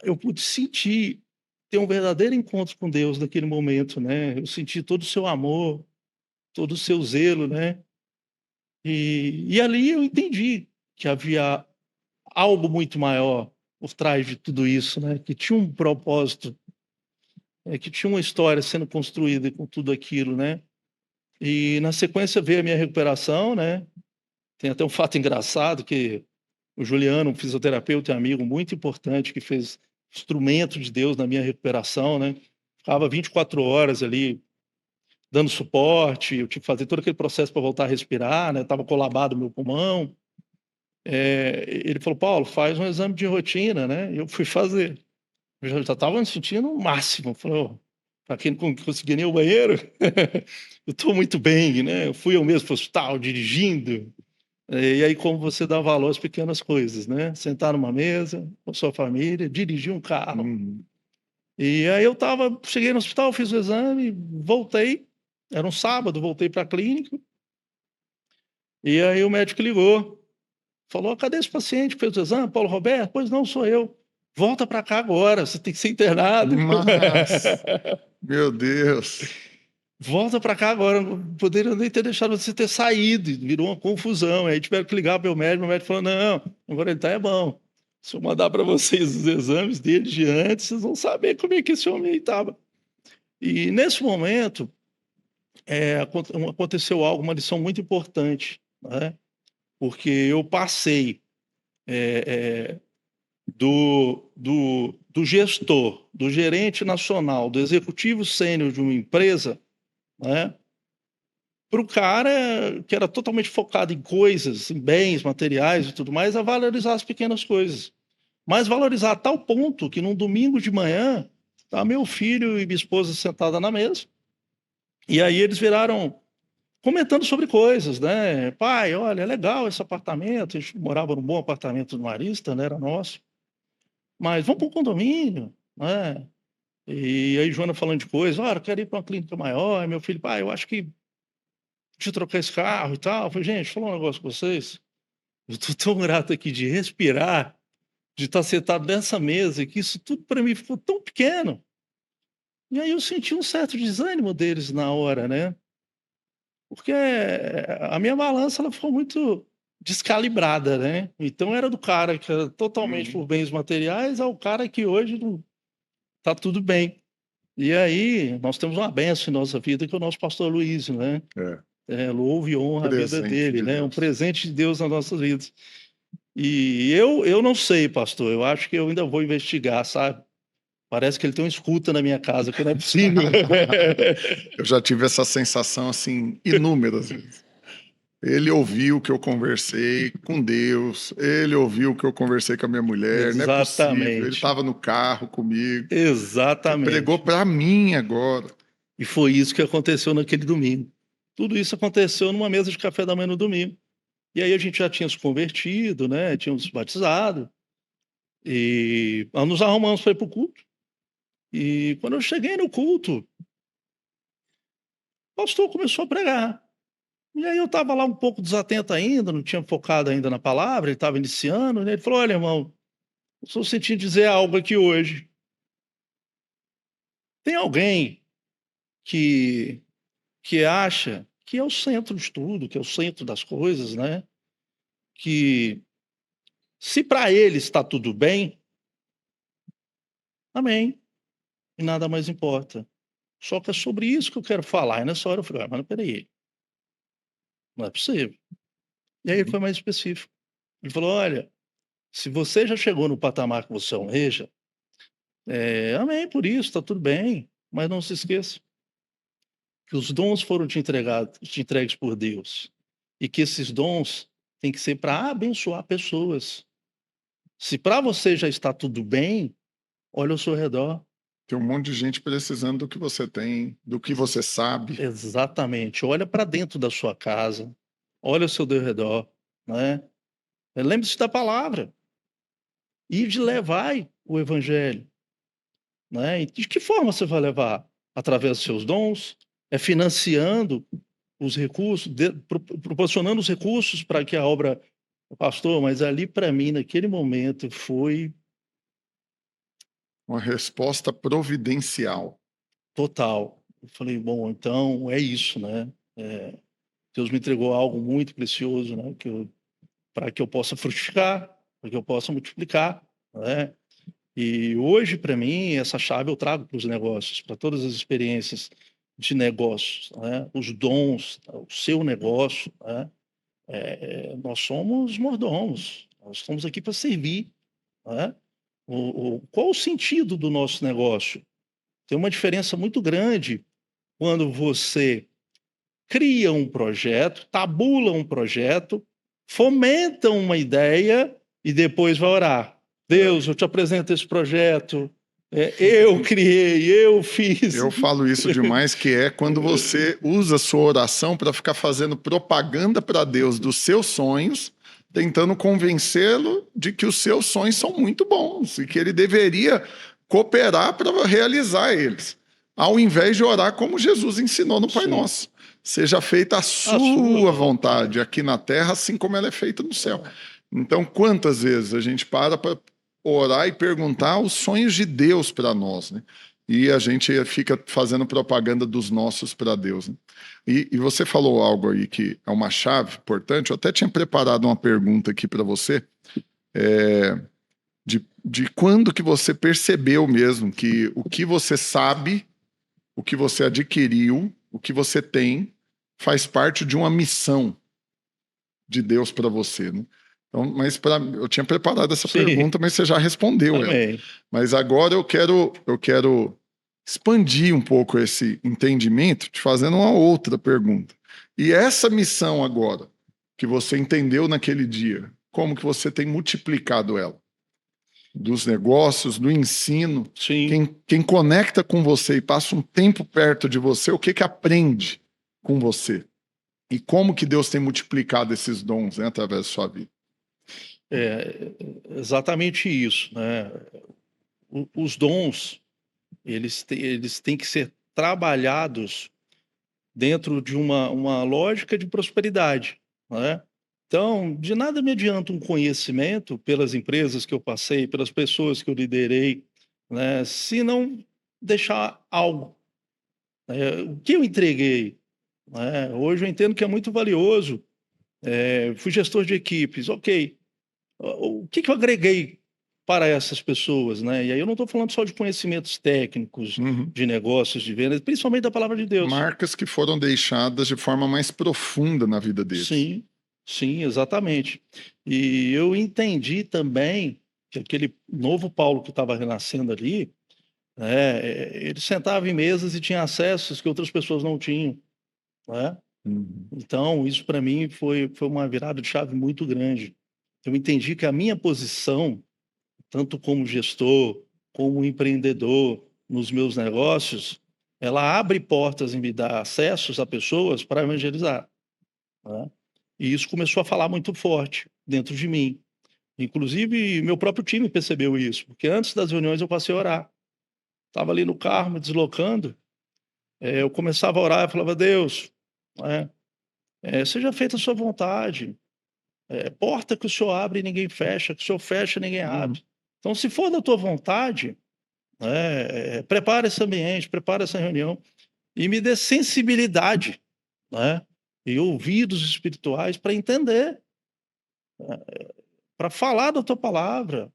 eu pude sentir, ter um verdadeiro encontro com Deus naquele momento, né. Eu senti todo o seu amor, todo o seu zelo, né. E ali eu entendi que havia algo muito maior por trás de tudo isso, né, que tinha um propósito, que tinha uma história sendo construída com tudo aquilo, né. E na sequência veio a minha recuperação, né. Tem até um fato engraçado que o Juliano, um fisioterapeuta e amigo muito importante, que fez instrumento de Deus na minha recuperação, né, ficava 24 horas ali dando suporte, eu tive que fazer todo aquele processo para voltar a respirar, né, estava colabado o meu pulmão. Ele falou: "Paulo, faz um exame de rotina", né, e eu fui fazer. Eu já estava me sentindo o máximo, falei: "Ó, pra quem não conseguia nem ir ao banheiro, eu estou muito bem", né, eu fui eu mesmo para o hospital dirigindo. E aí como você dá valor às pequenas coisas, né, sentar numa mesa com sua família, dirigir um carro. Uhum. E aí cheguei no hospital, fiz o exame, voltei, era um sábado, voltei para a clínica, e aí o médico ligou, falou: "Cadê esse paciente que fez o exame, Paulo Roberto?" "Pois não, sou eu." "Volta para cá agora, você tem que ser internado." Mas, meu Deus. "Volta para cá agora, poderiam nem ter deixado você ter saído." E virou uma confusão, aí tiveram que ligar para o meu médico falou: "Não, agora ele tá é bom. Se eu mandar para vocês os exames dele de antes, vocês vão saber como é que esse homem aí estava." E nesse momento, aconteceu algo, uma lição muito importante, né, porque eu passei, eh do gestor, do gerente nacional, do executivo sênior de uma empresa, né, para o cara que era totalmente focado em coisas, em bens materiais e tudo mais, a valorizar as pequenas coisas. Mas valorizar a tal ponto que num domingo de manhã, tá meu filho e minha esposa sentada na mesa, e aí eles viraram comentando sobre coisas, né: "Pai, olha, é legal esse apartamento", a gente morava num bom apartamento no Marista, né, era nosso, "mas vamos para um condomínio, né". E aí Joana falando de coisas: "Olha, eu quero ir para uma clínica maior", aí meu filho: "Pai, eu acho que deixa eu trocar esse carro e tal." Eu falei: "Gente, deixa eu falar um negócio com vocês, eu tô tão grato aqui de respirar, de estar sentado nessa mesa, que isso tudo para mim ficou tão pequeno." E aí eu senti um certo desânimo deles na hora, né, porque a minha balança ela ficou muito descalibrada, né. Então era do cara que era totalmente Uhum. por bens materiais ao cara que hoje não tá tudo bem. E aí nós temos uma bênção em nossa vida que é o nosso pastor Luísio, né. É, Louve e honra a vida presente dele, de né, um Deus. presente de Deus nas nossas vidas. E eu não sei, pastor, eu acho que eu ainda vou investigar, sabe. Parece que ele tem uma escuta na minha casa, que não é possível. Eu já tive essa sensação, assim, inúmeras vezes. Ele ouviu o que eu conversei com Deus, ele ouviu o que eu conversei com a minha mulher, não é possível, ele Exatamente, estava no carro comigo, pregou exatamente. para mim agora. E foi isso que aconteceu naquele domingo. Tudo isso aconteceu numa mesa de café da manhã no domingo. E aí a gente já tinha se convertido, né, tínhamos se batizado, e nós nos arrumamos para ir para o culto. E quando eu cheguei no culto, o pastor começou a pregar. E aí eu estava lá um pouco desatento ainda, não tinha focado ainda na palavra, ele estava iniciando, né, ele falou: "Olha, irmão, eu estou sentindo dizer algo aqui hoje. Tem alguém que acha que é o centro de tudo, que é o centro das coisas, né, que se para ele está tudo bem, amém, e nada mais importa. Só que é sobre isso que eu quero falar." E nessa hora eu falei: "Ah, mas espera aí, não é possível." E aí ele Uhum. foi mais específico. Ele falou: "Olha, se você já chegou no patamar que você almeja, amém por isso, está tudo bem, mas não se esqueça que os dons foram te entregues por Deus, e que esses dons têm que ser para abençoar pessoas. Se para você já está tudo bem, olha ao seu redor." Tem um monte de gente precisando do que você tem, do que Ex você sabe. exatamente. Olha para dentro da sua casa, olha ao seu redor, né. Lembre-se da palavra, e de levai o evangelho, né. E de que forma você vai levar? Através dos seus dons? É financiando os recursos, proporcionando os recursos para que a obra... Pastor, mas ali para mim, naquele momento, foi uma resposta providencial. total. Eu falei, bom, então é isso, né? Deus me entregou algo muito precioso, né? Para que eu possa frutificar, para que eu possa multiplicar, né? E hoje, para mim, essa chave eu trago para os negócios, para todas as experiências de negócios, né? Os dons, o seu negócio, né? Nós somos mordomos, nós estamos aqui para servir, né? Qual o sentido do nosso negócio? Tem uma diferença muito grande quando você cria um projeto, tabula um projeto, fomenta uma ideia e depois vai orar. Deus, eu te apresento esse projeto, eu criei, eu fiz. Eu falo isso demais, que é quando você usa a sua oração para ficar fazendo propaganda para Deus dos seus sonhos, tentando convencê-lo de que os seus sonhos são muito bons e que ele deveria cooperar para realizar eles, ao invés de orar como Jesus ensinou no Pai Nosso. Seja feita a sua vontade aqui na terra, assim como ela é feita no céu. Então, quantas vezes a gente para orar e perguntar os sonhos de Deus para nós, né? E a gente fica fazendo propaganda dos nossos para Deus, né? E você falou algo aí que é uma chave importante. Eu até tinha preparado uma pergunta aqui para você, de quando que você percebeu mesmo que o que você sabe, o que você adquiriu, o que você tem, faz parte de uma missão de Deus para você, né? Então, mas eu tinha preparado essa pergunta, mas você já respondeu ela. Mas agora eu quero expandir um pouco esse entendimento, te fazendo uma outra pergunta. E essa missão agora, que você entendeu naquele dia, como que você tem multiplicado ela? Dos negócios, do ensino. Quem conecta com você e passa um tempo perto de você, o que aprende com você? E como que Deus tem multiplicado esses dons, né, através da sua vida? Exatamente isso, né? Os dons, eles têm que ser trabalhados dentro de uma lógica de prosperidade, né? Então, de nada me adianta um conhecimento pelas empresas que eu passei, pelas pessoas que eu liderei, né, se não deixar algo. O que eu entreguei? Né? Hoje eu entendo que é muito valioso. Fui gestor de equipes, ok. O que eu agreguei para essas pessoas, né? E aí eu não estou falando só de conhecimentos técnicos, de negócios, de vendas, principalmente da palavra de Deus. Marcas que foram deixadas de forma mais profunda na vida deles. Sim, exatamente. E eu entendi também que aquele novo Paulo que estava renascendo ali, né, ele sentava em mesas e tinha acessos que outras pessoas não tinham, né? Então, isso para mim foi uma virada de chave muito grande. Eu entendi que a minha posição, tanto como gestor, como empreendedor nos meus negócios, ela abre portas e me dá acessos a pessoas para evangelizar, né? E isso começou a falar muito forte dentro de mim. Inclusive, meu próprio time percebeu isso, porque antes das reuniões eu passei a orar. Estava ali no carro, me deslocando, eu começava a orar e falava, Deus, seja feita a sua vontade. Porta que o Senhor abre e ninguém fecha, que o Senhor fecha e ninguém abre. Então, se for da tua vontade, prepara esse ambiente, prepara essa reunião e me dê sensibilidade, né, e ouvidos espirituais para entender, para falar da tua palavra.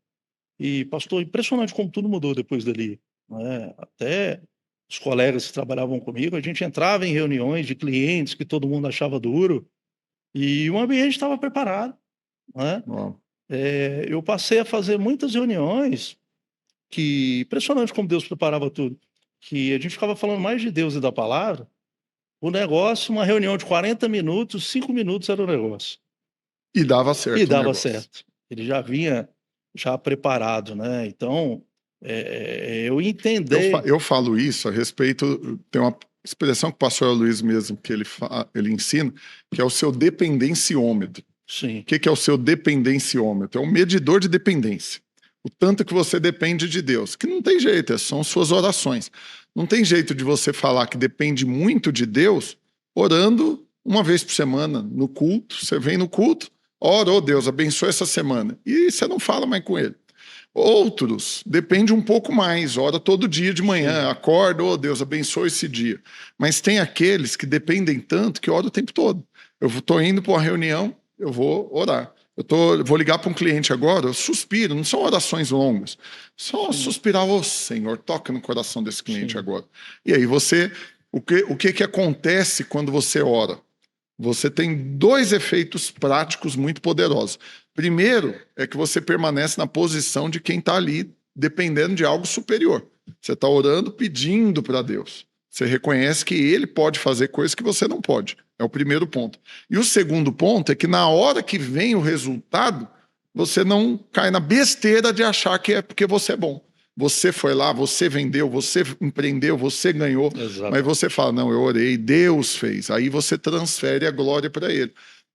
E, pastor, impressionante como tudo mudou depois dali, né? Até os colegas que trabalhavam comigo, a gente entrava em reuniões de clientes que todo mundo achava duro e o ambiente estava preparado, né? Eu passei a fazer muitas reuniões que, impressionante como Deus preparava tudo, que a gente ficava falando mais de Deus e da palavra, o negócio, uma reunião de 40 minutos, 5 minutos era o negócio. E dava certo. E dava certo. Ele já vinha preparado, né? Então, eu entender... Eu falo isso a respeito, tem uma expressão que o pastor Luiz mesmo, que ele ensina, que é o seu dependenciômetro. Sim. O que é o seu dependenciômetro? É um medidor de dependência. O tanto que você depende de Deus. Que não tem jeito, são suas orações. Não tem jeito de você falar que depende muito de Deus orando uma vez por semana no culto, você vem no culto, ora, oh Deus, abençoe essa semana, e você não fala mais com ele. Outros, depende um pouco mais, ora todo dia de manhã, Sim. acorda, oh Deus, abençoe esse dia. Mas tem aqueles que dependem tanto que ora o tempo todo. Eu estou indo para uma reunião, eu vou orar. Vou ligar para um cliente agora, eu suspiro, não são orações longas. Só suspirar, ô Senhor, toca no coração desse cliente agora. E aí o que acontece quando você ora? Você tem dois efeitos práticos muito poderosos. Primeiro é que você permanece na posição de quem está ali dependendo de algo superior. Você está orando, pedindo para Deus. Você reconhece que Ele pode fazer coisas que você não pode. É o primeiro ponto. E o segundo ponto é que na hora que vem o resultado, você não cai na besteira de achar que é porque você é bom. Você foi lá, você vendeu, você empreendeu, você ganhou. Exato. Mas você fala, não, eu orei, Deus fez. Aí você transfere a glória para Ele.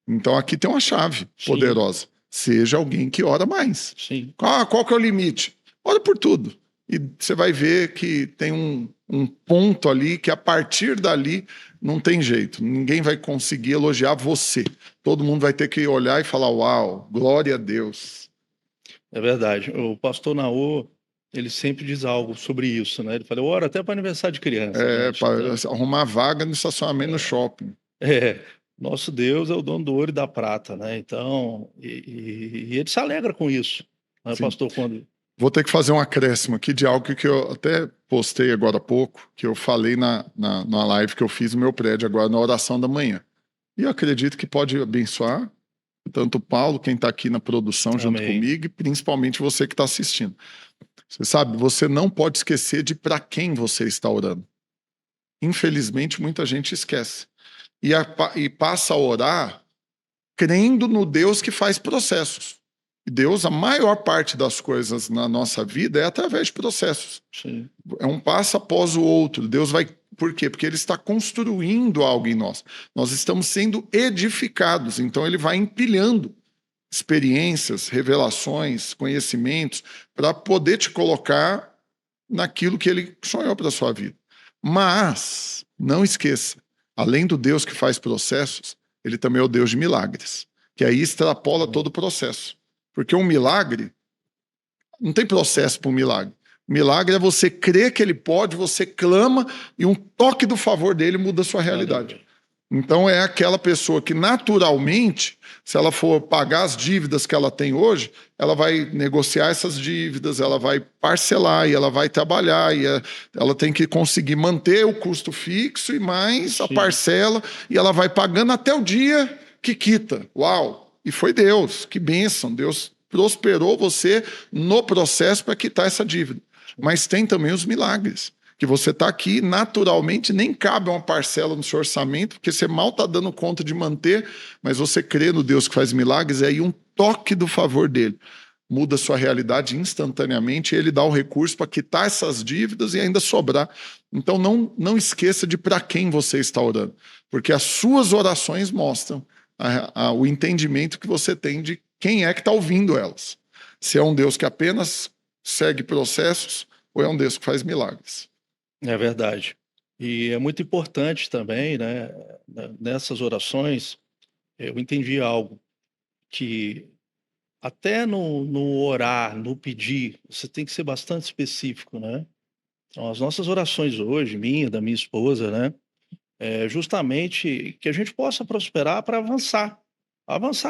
Então aqui tem uma chave poderosa. Seja alguém que ora mais. Sim. Qual que é o limite? Ora por tudo. E você vai ver que tem um ponto ali que a partir dali não tem jeito. Ninguém vai conseguir elogiar você. Todo mundo vai ter que olhar e falar, uau, glória a Deus. É verdade. O pastor Naô, ele sempre diz algo sobre isso, né? Ele fala, eu oro até para aniversário de criança. Para arrumar vaga no estacionamento no shopping. Nosso Deus é o dono do ouro e da prata, né? Então, e ele se alegra com isso, né, pastor? Vou ter que fazer um acréscimo aqui de algo que eu até postei agora há pouco, que eu falei na live que eu fiz no meu prédio agora, na oração da manhã. E eu acredito que pode abençoar tanto o Paulo, quem está aqui na produção junto comigo, e principalmente você que está assistindo. Você sabe, você não pode esquecer de para quem você está orando. Infelizmente, muita gente esquece. E passa a orar crendo no Deus que faz processos. Deus, a maior parte das coisas na nossa vida é através de processos. Sim. É um passo após o outro. Deus vai... Por quê? Porque Ele está construindo algo em nós. Nós estamos sendo edificados. Então, Ele vai empilhando experiências, revelações, conhecimentos, para poder te colocar naquilo que Ele sonhou para a sua vida. Mas, não esqueça, além do Deus que faz processos, Ele também é o Deus de milagres, que aí extrapola todo o processo. Porque um milagre, não tem processo para um milagre. Milagre é você crer que Ele pode, você clama e um toque do favor dele muda a sua realidade. Então é aquela pessoa que naturalmente, se ela for pagar as dívidas que ela tem hoje, ela vai negociar essas dívidas, ela vai parcelar e ela vai trabalhar e ela tem que conseguir manter o custo fixo e mais a parcela e ela vai pagando até o dia que quita. Uau! E foi Deus, que bênção, Deus prosperou você no processo para quitar essa dívida. Mas tem também os milagres, que você está aqui, naturalmente, nem cabe uma parcela no seu orçamento, porque você mal está dando conta de manter, mas você crê no Deus que faz milagres, e aí um toque do favor dele muda a sua realidade instantaneamente, e ele dá o recurso para quitar essas dívidas e ainda sobrar. Então não esqueça de para quem você está orando, porque as suas orações mostram o entendimento que você tem de quem é que está ouvindo elas. Se é um Deus que apenas segue processos ou é um Deus que faz milagres. É verdade. E é muito importante também, né, nessas orações, eu entendi algo, que até no orar, no pedir, você tem que ser bastante específico, né? Então, as nossas orações hoje, minha, da minha esposa, né, é justamente que a gente possa prosperar para avançar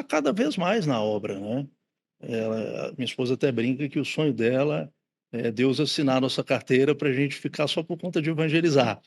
cada vez mais na obra, né? Minha esposa até brinca que o sonho dela é Deus assinar a nossa carteira para a gente ficar só por conta de evangelizar.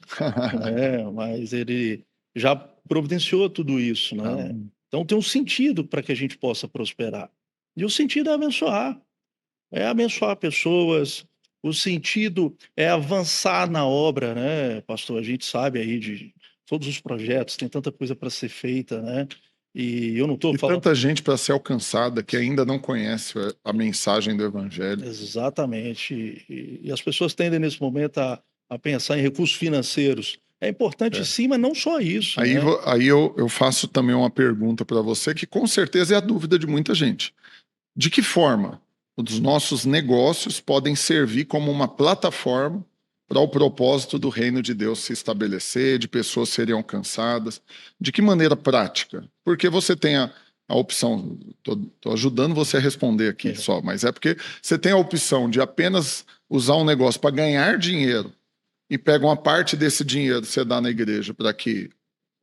Mas Ele já providenciou tudo isso, né? Então tem um sentido para que a gente possa prosperar. E o sentido é abençoar pessoas, o sentido é avançar na obra, né, pastor? A gente sabe aí de todos os projetos, tem tanta coisa para ser feita, né? E eu não estou falando... tanta gente para ser alcançada que ainda não conhece a mensagem do Evangelho. Exatamente. E as pessoas tendem nesse momento a pensar em recursos financeiros. É importante sim, mas não só isso. Aí, né? aí eu faço também uma pergunta para você que com certeza é a dúvida de muita gente. De que forma os nossos negócios podem servir como uma plataforma para o propósito do reino de Deus se estabelecer, de pessoas serem alcançadas. De que maneira prática? Porque você tem a opção, estou ajudando você a responder aqui só, mas é porque você tem a opção de apenas usar um negócio para ganhar dinheiro e pega uma parte desse dinheiro você dá na igreja para que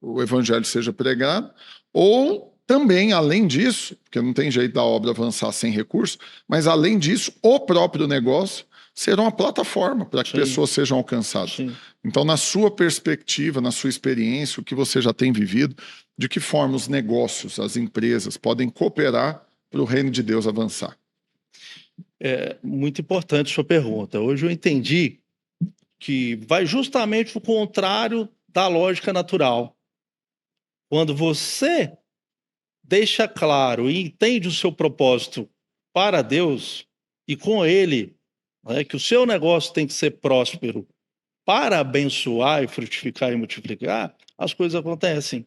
o evangelho seja pregado, ou também, além disso, porque não tem jeito da obra avançar sem recurso, mas além disso, o próprio negócio será uma plataforma para que pessoas sejam alcançadas. Sim. Então, na sua perspectiva, na sua experiência, o que você já tem vivido, de que forma os negócios, as empresas podem cooperar para o reino de Deus avançar? É muito importante sua pergunta. Hoje eu entendi que vai justamente o contrário da lógica natural. Quando você deixa claro e entende o seu propósito para Deus e com Ele, né, que o seu negócio tem que ser próspero para abençoar e frutificar e multiplicar, as coisas acontecem.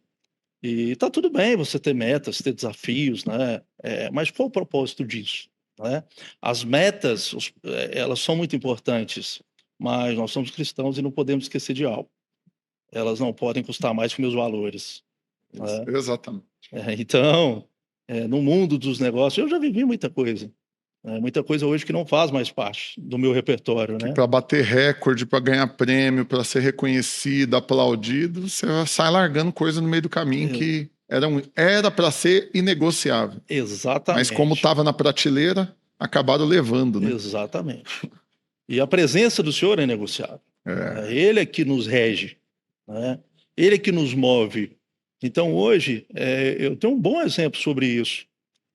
E tá tudo bem você ter metas, ter desafios, né? Mas qual o propósito disso, né? As metas, elas são muito importantes, mas nós somos cristãos e não podemos esquecer de algo. Elas não podem custar mais que meus valores, né? Exatamente. Então, no mundo dos negócios, eu já vivi muita coisa. Muita coisa hoje que não faz mais parte do meu repertório, né? Para bater recorde, para ganhar prêmio, para ser reconhecido, aplaudido, você sai largando coisa no meio do caminho que era para ser inegociável. Exatamente. Mas como estava na prateleira, acabaram levando, né? Exatamente. E a presença do Senhor é negociável. Ele é que nos rege, né? Ele é que nos move. Então, hoje, eu tenho um bom exemplo sobre isso.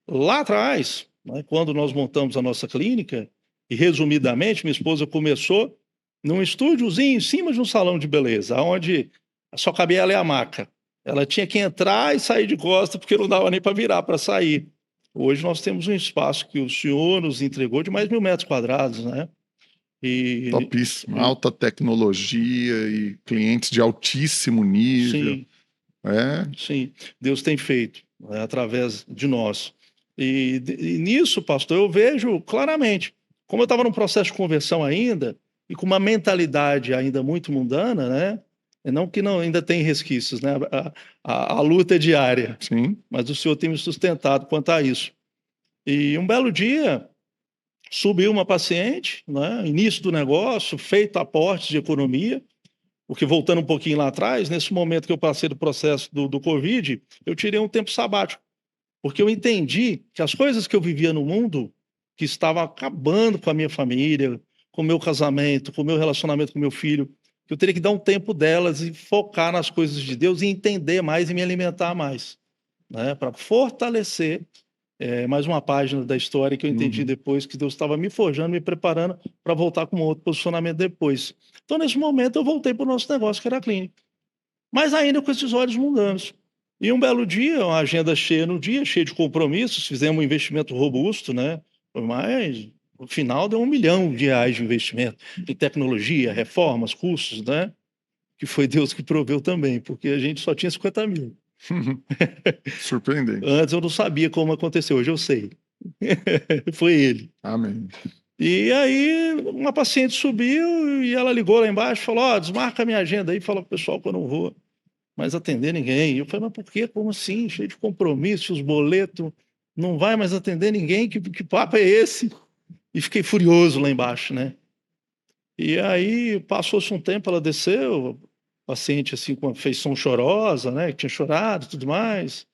Lá atrás, né, quando nós montamos a nossa clínica, e resumidamente, minha esposa começou num estúdiozinho em cima de um salão de beleza, onde só cabia ela e a maca. Ela tinha que entrar e sair de costas, porque não dava nem para virar para sair. Hoje nós temos um espaço que o senhor nos entregou de mais de 1.000 metros quadrados, né? Topíssimo, alta tecnologia e clientes de altíssimo nível. Sim, sim, Deus tem feito, né, através de nós. E nisso, pastor, eu vejo claramente, como eu estava num processo de conversão ainda, e com uma mentalidade ainda muito mundana, né? Não que não ainda tem resquícios, né? A luta é diária, Sim. mas o Senhor tem me sustentado quanto a isso. E um belo dia, subiu uma paciente, né? Início do negócio, feito aportes de economia, porque voltando um pouquinho lá atrás, nesse momento que eu passei do processo do Covid, eu tirei um tempo sabático, porque eu entendi que as coisas que eu vivia no mundo, que estavam acabando com a minha família, com o meu casamento, com o meu relacionamento com meu filho, que eu teria que dar um tempo delas e focar nas coisas de Deus e entender mais e me alimentar mais, né? Para fortalecer mais uma página da história que eu entendi depois que Deus estava me forjando, me preparando para voltar com um outro posicionamento depois. Então, nesse momento, eu voltei para o nosso negócio, que era a clínica. Mas ainda com esses olhos mundanos. E um belo dia, uma agenda cheia no dia, cheia de compromissos, fizemos um investimento robusto, né? Mas, no final, deu R$ 1 milhão de investimento em tecnologia, reformas, cursos, né? Que foi Deus que proveu também, porque a gente só tinha 50 mil. Surpreendente. Antes eu não sabia como aconteceu, hoje eu sei. Foi ele. Amém. E aí, uma paciente subiu e ela ligou lá embaixo, falou: ó, desmarca a minha agenda aí, fala pro pessoal que eu não vou mais atender ninguém. E eu falei: mas por quê? Como assim? Cheio de compromissos, boleto, não vai mais atender ninguém? Que papo é esse? E fiquei furioso lá embaixo, né? E aí, passou-se um tempo, ela desceu, paciente assim com uma feição chorosa, né? Que tinha chorado e tudo mais.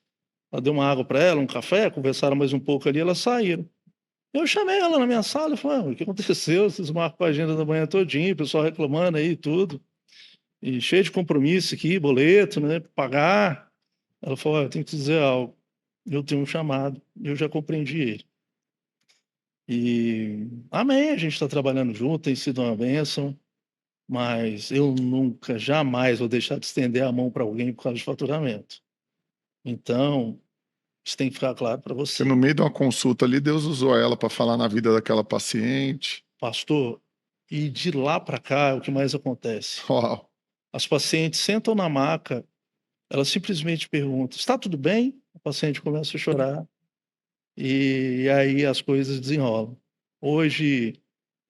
Ela deu uma água para ela, um café, conversaram mais um pouco ali, elas saíram. Eu chamei ela na minha sala e falei: o que aconteceu? Vocês marcam a agenda da manhã todinha, o pessoal reclamando aí e tudo. E cheio de compromisso aqui, boleto, né? Pra pagar. Ela falou: eu tenho que te dizer algo. Eu tenho um chamado, eu já compreendi ele. E amém, a gente está trabalhando junto, tem sido uma bênção, mas eu nunca, jamais vou deixar de estender a mão para alguém por causa de faturamento. Então, isso tem que ficar claro para você. Porque no meio de uma consulta ali, Deus usou ela para falar na vida daquela paciente. Pastor, e de lá para cá é o que mais acontece. Uau. As pacientes sentam na maca, elas simplesmente perguntam: está tudo bem? O paciente começa a chorar e aí as coisas desenrolam. Hoje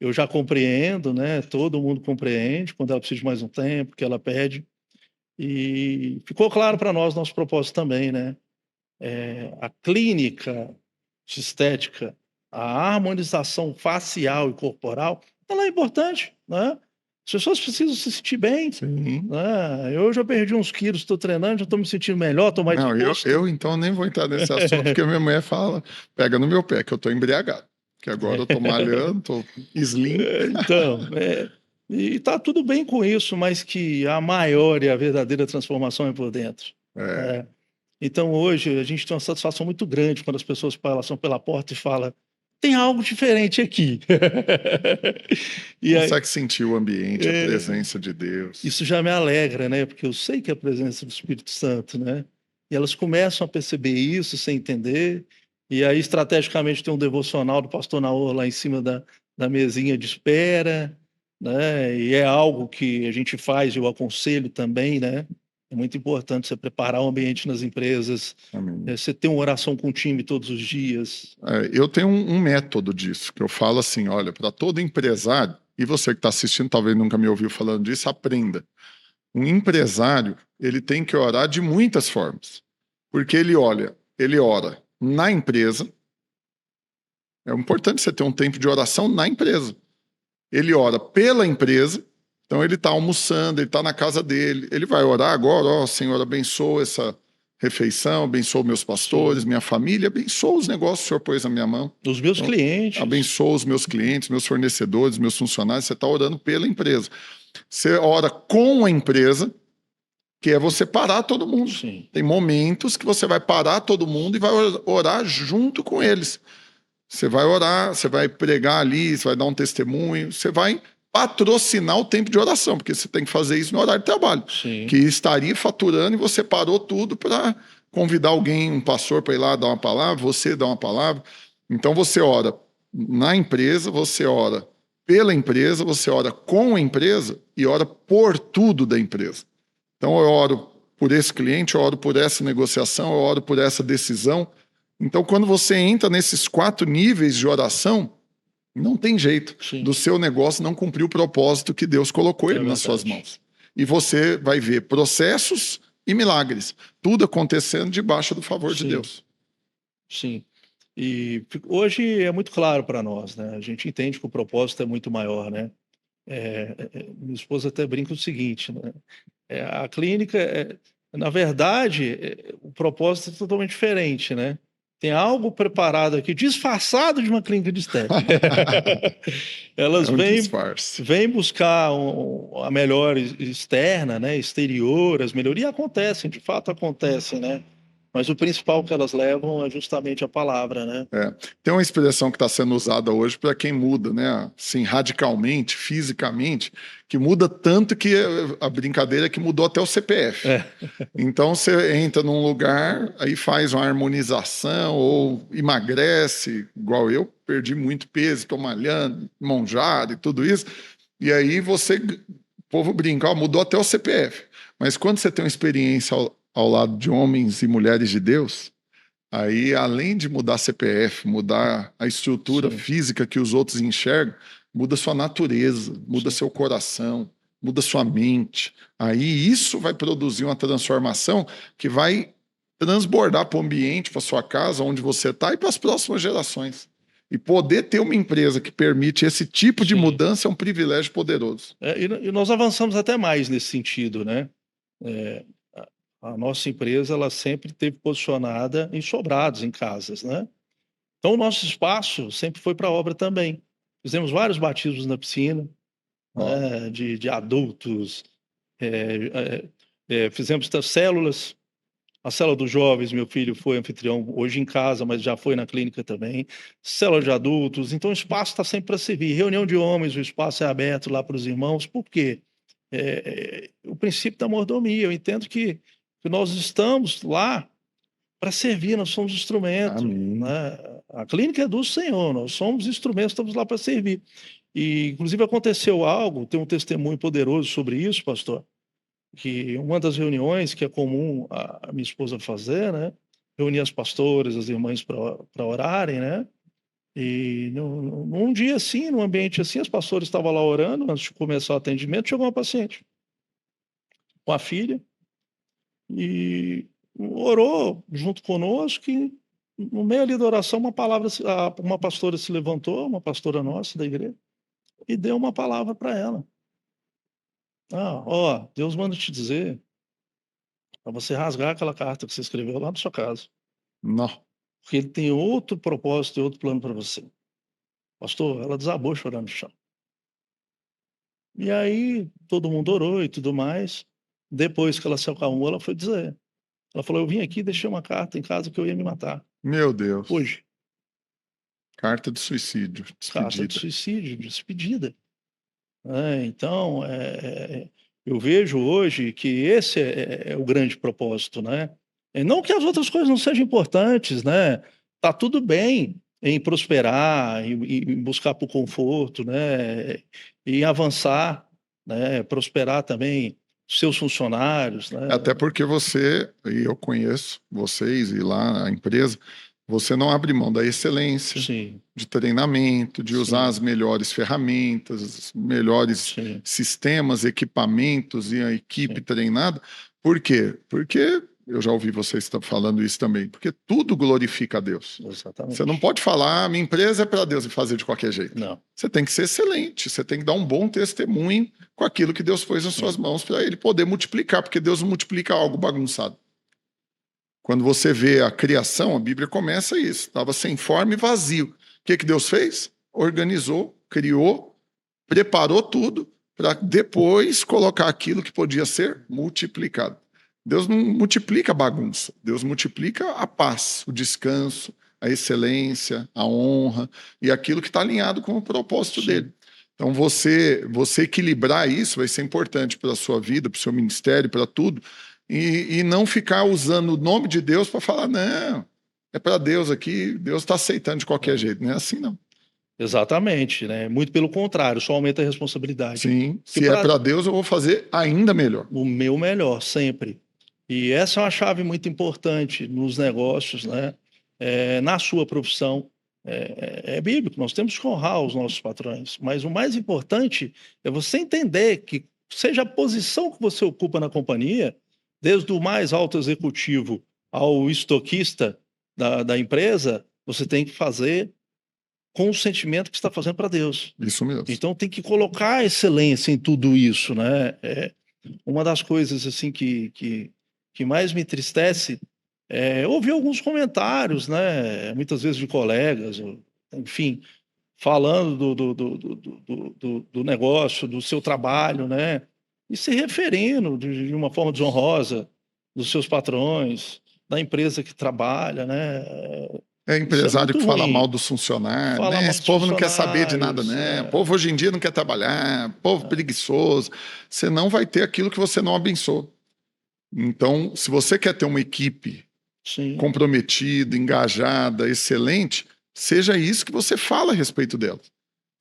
eu já compreendo, né? Todo mundo compreende quando ela precisa de mais um tempo, que ela pede. E ficou claro para nós nosso propósito também, né? A clínica de estética, a harmonização facial e corporal, ela é importante, né? As pessoas precisam se sentir bem, Sim. né? Eu já perdi uns quilos, estou treinando, já estou me sentindo melhor, estou mais Não, disposto. eu então nem vou entrar nesse assunto, porque minha mulher fala, pega no meu pé, que eu tô embriagado. Que agora eu tô malhando, tô slim. Então, e tá tudo bem com isso, mas que a maior e a verdadeira transformação é por dentro, É, né? Então hoje a gente tem uma satisfação muito grande quando as pessoas passam pela porta e falam: "Tem algo diferente aqui". E aí, consegue sentir o ambiente, a eh, presença de Deus. isso já me alegra, né, porque eu sei que é a presença do Espírito Santo, né. E elas começam a perceber isso sem entender, e aí estrategicamente tem um devocional do pastor Naor lá em cima da mesinha de espera, né, e é algo que a gente faz, eu aconselho também, né. É muito importante você preparar o ambiente nas empresas, Amém. você ter uma oração com o time todos os dias. Eu tenho um método disso, que eu falo assim: olha, para todo empresário, e você que está assistindo, talvez nunca me ouviu falando disso, aprenda. Um empresário, ele tem que orar de muitas formas. Porque ele ora na empresa. É importante você ter um tempo de oração na empresa. Ele ora pela empresa, então ele está almoçando, ele está na casa dele, ele vai orar agora, ó, Senhor, abençoa essa refeição, abençoa meus pastores, Sim. minha família, abençoa os negócios que o Senhor pôs na minha mão. Os meus Então, clientes. abençoa os meus clientes, meus fornecedores, meus funcionários, você está orando pela empresa. Você ora com a empresa, que é você parar todo mundo. Sim. Tem momentos que você vai parar todo mundo e vai orar junto com eles. Você vai orar, você vai pregar ali, você vai dar um testemunho, você vai patrocinar o tempo de oração, porque você tem que fazer isso no horário de trabalho. Sim. Que estaria faturando e você parou tudo para convidar alguém, um pastor, para ir lá dar uma palavra, você dar uma palavra. Então você ora na empresa, você ora pela empresa, você ora com a empresa e ora por tudo da empresa. Então eu oro por esse cliente, eu oro por essa negociação, eu oro por essa decisão. Então, quando você entra nesses 4 níveis de oração, não tem jeito Sim. do seu negócio não cumprir o propósito que Deus colocou ele nas suas mãos. E você vai ver processos e milagres, tudo acontecendo debaixo do favor de Sim. Deus. Sim. E hoje é muito claro para nós, né? A gente entende que o propósito é muito maior, né? Minha esposa até brinca o seguinte, né? A clínica, na verdade, o propósito é totalmente diferente, né? Tem algo preparado aqui, disfarçado de uma clínica de estética. Elas É um vêm, disfarce. vêm buscar a melhor externa, né? Exterior, as melhorias acontecem, de fato acontecem, né? Mas o principal que elas levam é justamente a palavra, né? Tem uma expressão que está sendo usada hoje para quem muda, né? Assim, radicalmente, fisicamente, que muda tanto que a brincadeira é que mudou até o CPF. Então você entra num lugar, aí faz uma harmonização ou emagrece, igual eu, perdi muito peso, estou malhando, monjado e tudo isso. E aí o povo brinca, ó, mudou até o CPF. Mas quando você tem uma experiência ao lado de homens e mulheres de Deus, aí, além de mudar CPF, mudar a estrutura Sim. física que os outros enxergam, muda sua natureza, muda seu coração, muda sua mente. Aí isso vai produzir uma transformação que vai transbordar para o ambiente, para sua casa, onde você está e para as próximas gerações. E poder ter uma empresa que permite esse tipo de Sim. mudança é um privilégio poderoso. E nós avançamos até mais nesse sentido, né? A nossa empresa, ela sempre esteve posicionada em sobrados, em casas, né? Então o nosso espaço sempre foi para a obra também. Fizemos vários batismos na piscina, Ó, né, de adultos, fizemos células. A célula dos jovens, meu filho foi anfitrião hoje em casa, mas já foi na clínica também. Célula de adultos, então o espaço está sempre para servir. Reunião de homens, o espaço é aberto lá para os irmãos. Por quê? O princípio da mordomia. Eu entendo que nós estamos lá para servir, nós somos instrumento, amém. né? A clínica é do Senhor, nós somos instrumentos, estamos lá para servir. E, inclusive, aconteceu algo, tem um testemunho poderoso sobre isso, pastor, que uma das reuniões que é comum a minha esposa fazer, né? Reunir as pastoras, as irmãs para orarem, né? E num dia assim, num ambiente assim, os pastores estavam lá orando, antes de começar o atendimento, chegou uma paciente com a filha e orou junto conosco e no meio ali da oração uma pastora se levantou, uma pastora nossa da igreja, e deu uma palavra para ela. Ó, Deus manda te dizer para você rasgar aquela carta que você escreveu lá na sua casa, Não. porque ele tem outro propósito e outro plano para você. Pastor, ela desabou chorando no chão. E aí todo mundo orou e tudo mais. Depois que ela se acalmou, ela foi dizer. Ela falou: "Eu vim aqui e deixei uma carta em casa que eu ia me matar. Meu Deus. Hoje, Carta de suicídio, carta de despedida. suicídio, despedida". Então, eu vejo hoje que esse é o grande propósito, né. Não que as outras coisas não sejam importantes, né. Tá tudo bem em prosperar, em buscar por conforto, né, em avançar, né, prosperar também seus funcionários, né. Até porque você, e eu conheço vocês e lá a empresa, você não abre mão da excelência, Sim, de treinamento, de usar as sim, melhores ferramentas, os melhores sim, sistemas, equipamentos e a equipe sim, treinada. Por quê? Porque eu já ouvi vocês falando isso também, porque tudo glorifica a Deus. Você não exatamente. pode falar, minha empresa é para Deus e fazer de qualquer jeito. Não, Você tem que ser excelente, você tem que dar um bom testemunho com aquilo que Deus pôs nas suas sim, mãos para ele poder multiplicar, porque Deus não multiplica algo bagunçado. Quando você vê a criação, a Bíblia começa isso, estava sem forma e vazio. O que Deus fez? Organizou, criou, preparou tudo para depois colocar aquilo que podia ser multiplicado. Deus não multiplica bagunça, Deus multiplica a paz, o descanso, a excelência, a honra e aquilo que está alinhado com o propósito sim, dele. Então, você equilibrar isso vai ser importante para a sua vida, para o seu ministério, para tudo, e não ficar usando o nome de Deus para falar, não, é para Deus aqui, Deus está aceitando de qualquer é. jeito. Não é assim, não. Exatamente, né, muito pelo contrário, só aumenta a responsabilidade. Sim, Que se é para para Deus, eu vou fazer ainda melhor. o meu melhor, sempre. E essa é uma chave muito importante nos negócios, né, na sua profissão. É bíblico, nós temos que honrar os nossos patrões, mas o mais importante é você entender que, seja a posição que você ocupa na companhia, desde o mais alto executivo ao estoquista da empresa, você tem que fazer com o sentimento que está fazendo para Deus. Isso mesmo. Então tem que colocar a excelência em tudo isso, né. Uma das coisas, assim, que mais me entristece é ouvir alguns comentários, né, muitas vezes de colegas, ou enfim, falando do negócio, do seu trabalho, né, e se referindo de uma forma desonrosa dos seus patrões, da empresa que trabalha, né. É Isso é empresário muito que fala mal ruim. do funcionário, Falar né? mal Esse dos povo não quer saber de nada, funcionários, né? O povo hoje em dia não quer trabalhar, povo preguiçoso. Você não vai ter aquilo que você não abençoou. Então, se você quer ter uma equipe sim, comprometida, engajada, excelente, seja isso que você fala a respeito dela.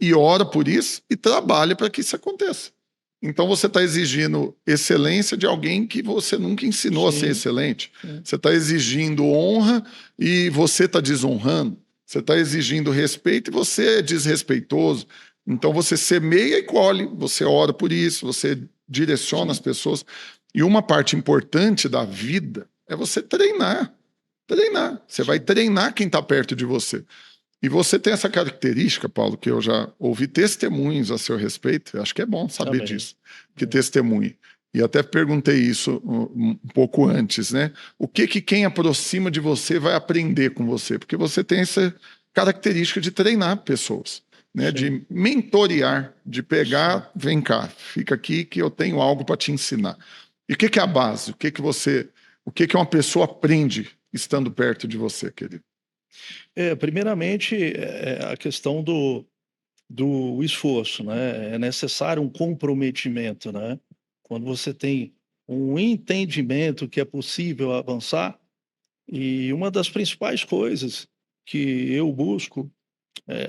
E ora por isso e trabalha para que isso aconteça. Então você está exigindo excelência de alguém que você nunca ensinou a ser sim, excelente. sim, Você está exigindo honra e você está desonrando. Você está exigindo respeito e você é desrespeitoso. Então você semeia e colhe, você ora por isso, você direciona as sim, pessoas. E uma parte importante da vida é você treinar. Treinar. Você vai sim, treinar quem está perto de você. E você tem essa característica, Paulo, que eu já ouvi testemunhos a seu respeito, eu acho que é bom saber também. disso, que testemunhe. E até perguntei isso um pouco antes, né? O que quem aproxima de você vai aprender com você? Porque você tem essa característica de treinar pessoas, né? Sim, De mentorear, de sim. pegar, vem cá, fica aqui que eu tenho algo para te ensinar. E o que é a base? O que uma pessoa aprende estando perto de você, querido? Primeiramente, a questão do esforço, né, é necessário um comprometimento, né. Quando você tem um entendimento que é possível avançar, e uma das principais coisas que eu busco,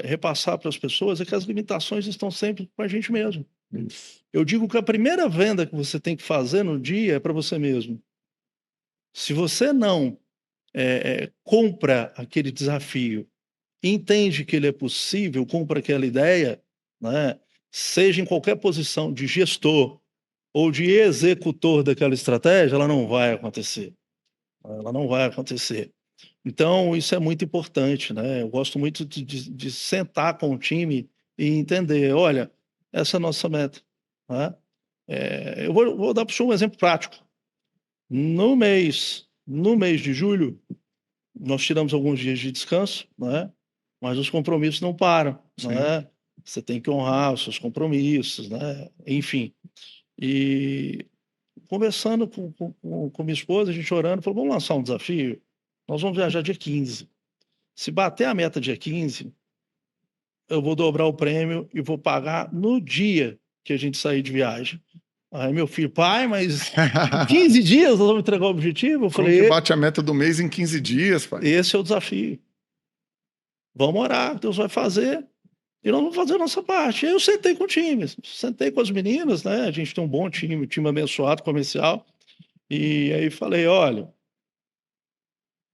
repassar para as pessoas é que as limitações estão sempre com a gente mesmo. Isso. Eu digo que a primeira venda que você tem que fazer no dia é para você mesmo. Se você não, compra aquele desafio entende que ele é possível, cumpre aquela ideia, né? Seja em qualquer posição de gestor ou de executor daquela estratégia, ela não vai acontecer. Ela não vai acontecer. Então, isso é muito importante, né? Eu gosto muito de sentar com o time e entender, olha, essa é a nossa meta, né? Eu vou dar para o senhor um exemplo prático. No mês de julho, nós tiramos alguns dias de descanso, né? Mas os compromissos não param, né? Você tem que honrar os seus compromissos, né? Enfim. E conversando com minha esposa, a gente orando, falou, vamos lançar um desafio? Nós vamos viajar dia 15. Se bater a meta dia 15, eu vou dobrar o prêmio e vou pagar no dia que a gente sair de viagem. Aí meu filho, pai, mas em 15 dias nós vamos entregar o objetivo? Eu Como falei, que bate a meta do mês em 15 dias, pai? esse é o desafio. Vamos orar, Deus vai fazer. E nós vamos fazer a nossa parte. Aí eu sentei com o time, sentei com as meninas, né? A gente tem um bom time, um time abençoado, comercial. E aí falei, olha,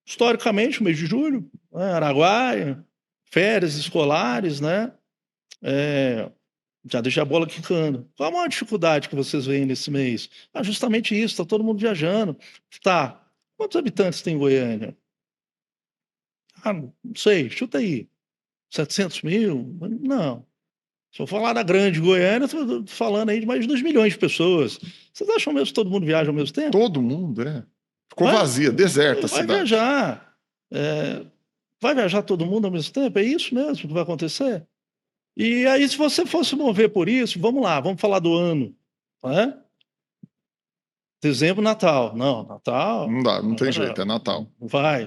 historicamente, o mês de julho, né, Araguaia, férias escolares, né? Já deixei a bola quicando. Qual a maior dificuldade que vocês veem nesse mês? Justamente isso, está todo mundo viajando. Tá. Quantos habitantes tem em Goiânia? Não sei, chuta aí. 700 mil? Não. Se eu falar da grande Goiânia, estou falando aí de mais de 2 milhões de pessoas. Vocês acham mesmo que todo mundo viaja ao mesmo tempo? Todo mundo, Ficou vazia, deserta a cidade. Vai viajar. Vai viajar todo mundo ao mesmo tempo? É isso mesmo que vai acontecer? E aí, se você fosse mover por isso, vamos lá, vamos falar do ano. Né? Dezembro, Natal. Não, Natal. Não dá, não tem jeito, é Natal. Vai.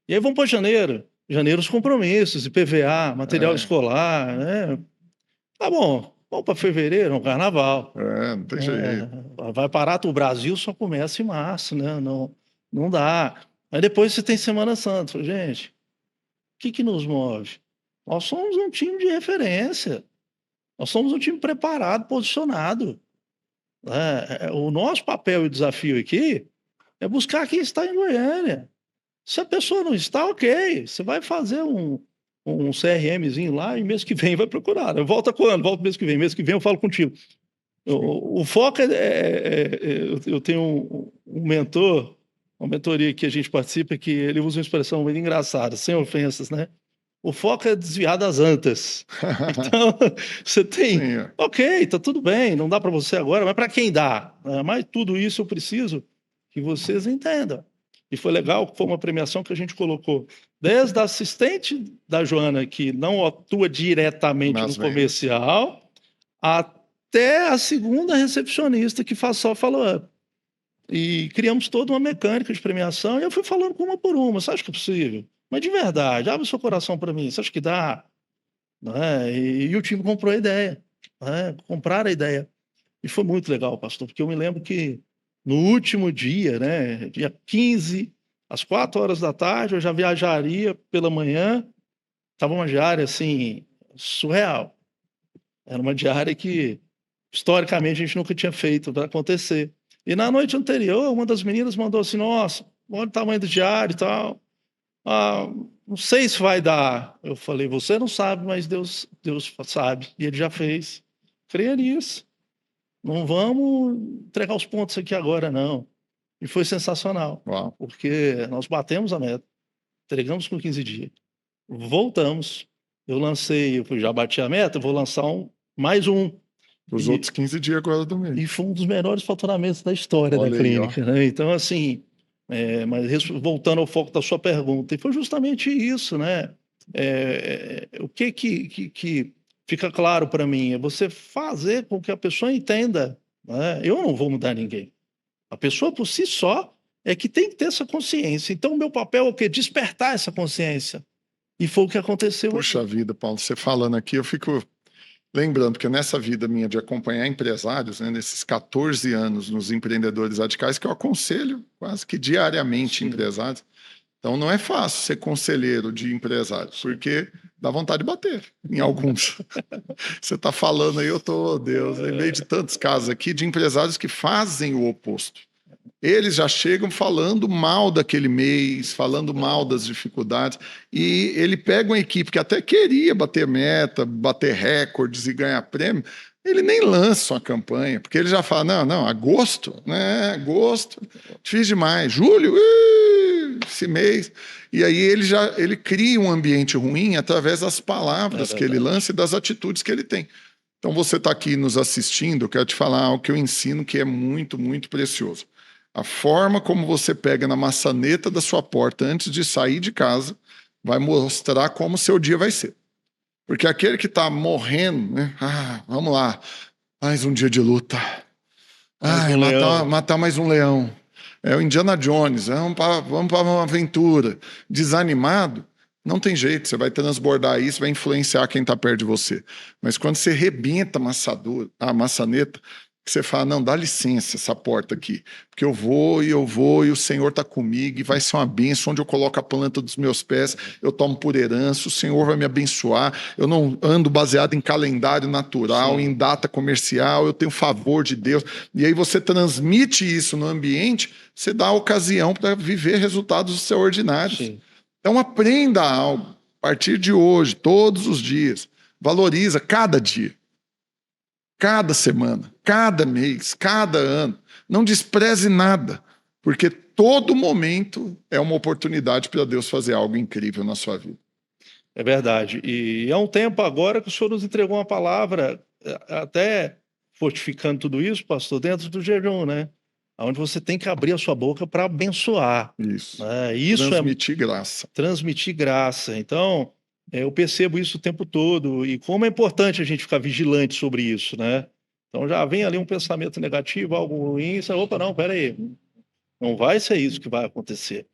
E aí vamos para janeiro. Janeiro, os compromissos, IPVA, material escolar, né? Tá bom, vamos para fevereiro, um carnaval. Não tem jeito. Vai parar, o Brasil só começa em março, né? Não dá. Aí depois você tem Semana Santa. Gente, o que nos move? Nós somos um time de referência. Nós somos um time preparado, posicionado. O nosso papel e desafio aqui é buscar quem está em Goiânia. Se a pessoa não está, ok. Você vai fazer um CRMzinho lá e mês que vem vai procurar. Volta quando? Volta mês que vem. Mês que vem eu falo contigo. O foco eu tenho um mentor, uma mentoria que a gente participa, que ele usa uma expressão muito engraçada, sem ofensas, né? O foco é desviar das antas. Então, você tem... Sim, ok, tá tudo bem, não dá para você agora, mas para quem dá? Mas tudo isso eu preciso que vocês entendam. E foi legal, foi uma premiação que a gente colocou desde a assistente da Joana, que não atua diretamente no comercial, até a segunda recepcionista que faz só follow-up. E criamos toda uma mecânica de premiação e eu fui falando uma por uma. Você acha que é possível? Mas de verdade, abre o seu coração para mim. Você acha que dá? E o time comprou a ideia. Compraram a ideia. E foi muito legal, pastor, porque eu me lembro que no último dia, né, dia 15, às 4 horas da tarde, eu já viajaria pela manhã. Estava uma diária, assim, surreal. Era uma diária que, historicamente, a gente nunca tinha feito para acontecer. E na noite anterior, uma das meninas mandou assim, nossa, olha o tamanho do diário e tal. Não sei se vai dar. Eu falei, você não sabe, mas Deus sabe. E ele já fez. Creia nisso. Não vamos entregar os pontos aqui agora, não. E foi sensacional. Uau. Porque nós batemos a meta. Entregamos com 15 dias. Voltamos. Eu já bati a meta, vou lançar mais um. Os outros 15 dias agora do mês. E foi um dos melhores faturamentos da história da clínica. Né? Então, assim, mas voltando ao foco da sua pergunta, e foi justamente isso, né? O que fica claro para mim é você fazer com que a pessoa entenda. Né? Eu não vou mudar ninguém. A pessoa por si só é que tem que ter essa consciência. Então, o meu papel é o quê? Despertar essa consciência. E foi o que aconteceu. Puxa vida, Paulo, você falando aqui, eu fico lembrando, porque nessa vida minha de acompanhar empresários, né, nesses 14 anos nos empreendedores radicais, que eu aconselho quase que diariamente empresários. Então não é fácil ser conselheiro de empresários, porque dá vontade de bater em alguns. Você está falando aí, Deus, lembrei de tantos casos aqui de empresários que fazem o oposto. Eles já chegam falando mal daquele mês, falando mal das dificuldades. E ele pega uma equipe que até queria bater meta, bater recordes e ganhar prêmio. Ele nem lança uma campanha, porque ele já fala, não, agosto, né? Agosto, difícil demais. Julho, esse mês. E aí ele cria um ambiente ruim através das palavras que ele lança e das atitudes que ele tem. Então você está aqui nos assistindo, eu quero te falar algo que eu ensino que é muito, muito precioso. A forma como você pega na maçaneta da sua porta antes de sair de casa vai mostrar como o seu dia vai ser. Porque aquele que está morrendo, né? Vamos lá, mais um dia de luta. Matar mais um leão. É o Indiana Jones, vamos para uma aventura. Desanimado, não tem jeito, você vai transbordar isso, vai influenciar quem está perto de você. Mas quando você rebenta a maçaneta, você fala, não, dá licença essa porta aqui, porque eu vou, e o Senhor está comigo, e vai ser uma bênção, onde eu coloco a planta dos meus pés, eu tomo por herança, o Senhor vai me abençoar, eu não ando baseado em calendário natural, em data comercial, eu tenho favor de Deus, e aí você transmite isso no ambiente, você dá a ocasião para viver resultados extraordinários. Sim. Então aprenda algo, a partir de hoje, todos os dias, valoriza cada dia. Cada semana, cada mês, cada ano. Não despreze nada, porque todo momento é uma oportunidade para Deus fazer algo incrível na sua vida. É verdade. E há um tempo agora que o Senhor nos entregou uma palavra, até fortificando tudo isso, pastor, dentro do jejum, né? Onde você tem que abrir a sua boca para abençoar. Isso. Isso transmitir graça. Transmitir graça. Então, eu percebo isso o tempo todo, e como é importante a gente ficar vigilante sobre isso, né? Então já vem ali um pensamento negativo, algo ruim, e você, opa, não, peraí, não vai ser isso que vai acontecer.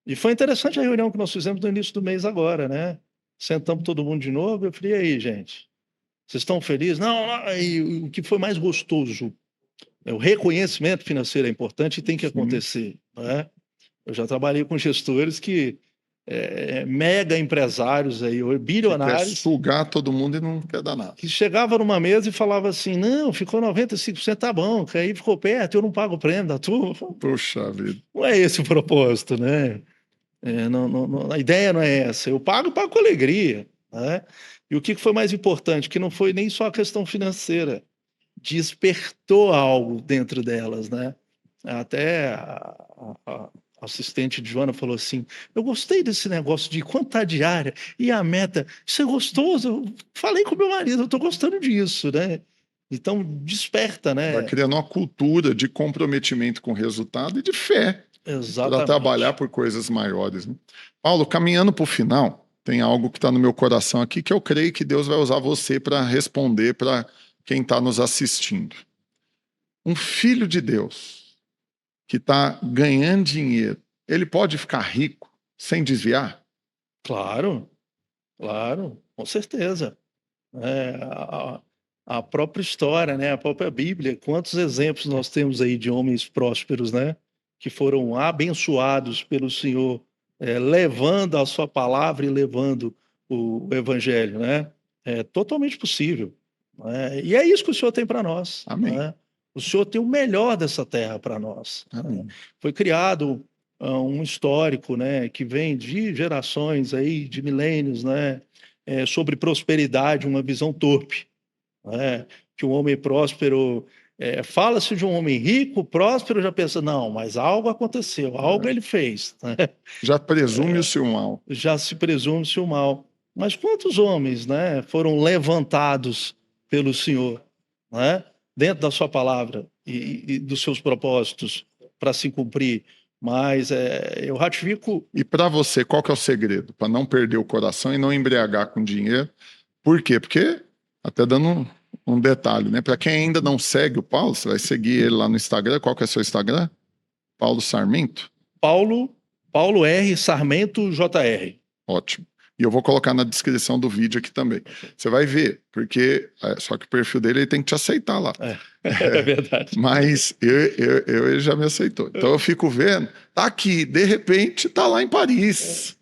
E foi interessante a reunião que nós fizemos no início do mês agora, né? Sentamos todo mundo de novo, eu falei, e aí, gente, vocês estão felizes? Não, e o que foi mais gostoso, o reconhecimento financeiro é importante e tem que acontecer, né? Eu já trabalhei com gestores que mega empresários aí, bilionários. Quer sugar todo mundo e não quer dar nada. Que chegava numa mesa e falava assim, não, ficou 95%, tá bom, que aí ficou perto, eu não pago o prêmio da turma. Puxa vida. Não é esse o propósito, né? A ideia não é essa. Eu pago com alegria, né? E o que foi mais importante? Que não foi nem só a questão financeira. Despertou algo dentro delas, né? Até a assistente de Joana falou assim, eu gostei desse negócio de quanto a diária e a meta, isso é gostoso, eu falei com meu marido, eu estou gostando disso, né? Então, desperta, né? Vai criando uma cultura de comprometimento com o resultado e de fé. Exatamente. Para trabalhar por coisas maiores, né? Paulo, caminhando para o final, tem algo que está no meu coração aqui que eu creio que Deus vai usar você para responder para quem está nos assistindo. Um filho de Deus que está ganhando dinheiro, ele pode ficar rico sem desviar? Claro, com certeza. A própria história, né? A própria Bíblia, quantos exemplos nós temos aí de homens prósperos, né? Que foram abençoados pelo Senhor, levando a sua palavra e levando o evangelho, né? É totalmente possível. E é isso que o Senhor tem para nós. Amém. Né? O Senhor tem o melhor dessa terra para nós. Amém. Foi criado um histórico, né, que vem de gerações aí, de milênios, né, sobre prosperidade, uma visão torpe, né, que um homem próspero, fala-se de um homem rico, próspero, já pensa, não, mas algo aconteceu, algo ele fez. Né? Já presume-se o mal. Já se presume-se o mal. Mas quantos homens, né, foram levantados pelo Senhor, né, dentro da sua palavra e dos seus propósitos para se cumprir? Mas eu ratifico. E para você, qual que é o segredo? Para não perder o coração e não embriagar com dinheiro. Por quê? Porque, até dando um detalhe, né? Para quem ainda não segue o Paulo, você vai seguir ele lá no Instagram. Qual que é o seu Instagram? Paulo Sarmento? Paulo R. Sarmento JR. Ótimo. E eu vou colocar na descrição do vídeo aqui também. Você vai ver, porque só que o perfil dele ele tem que te aceitar lá. É verdade. Mas ele já me aceitou. Então eu fico vendo, tá aqui, de repente tá lá em Paris.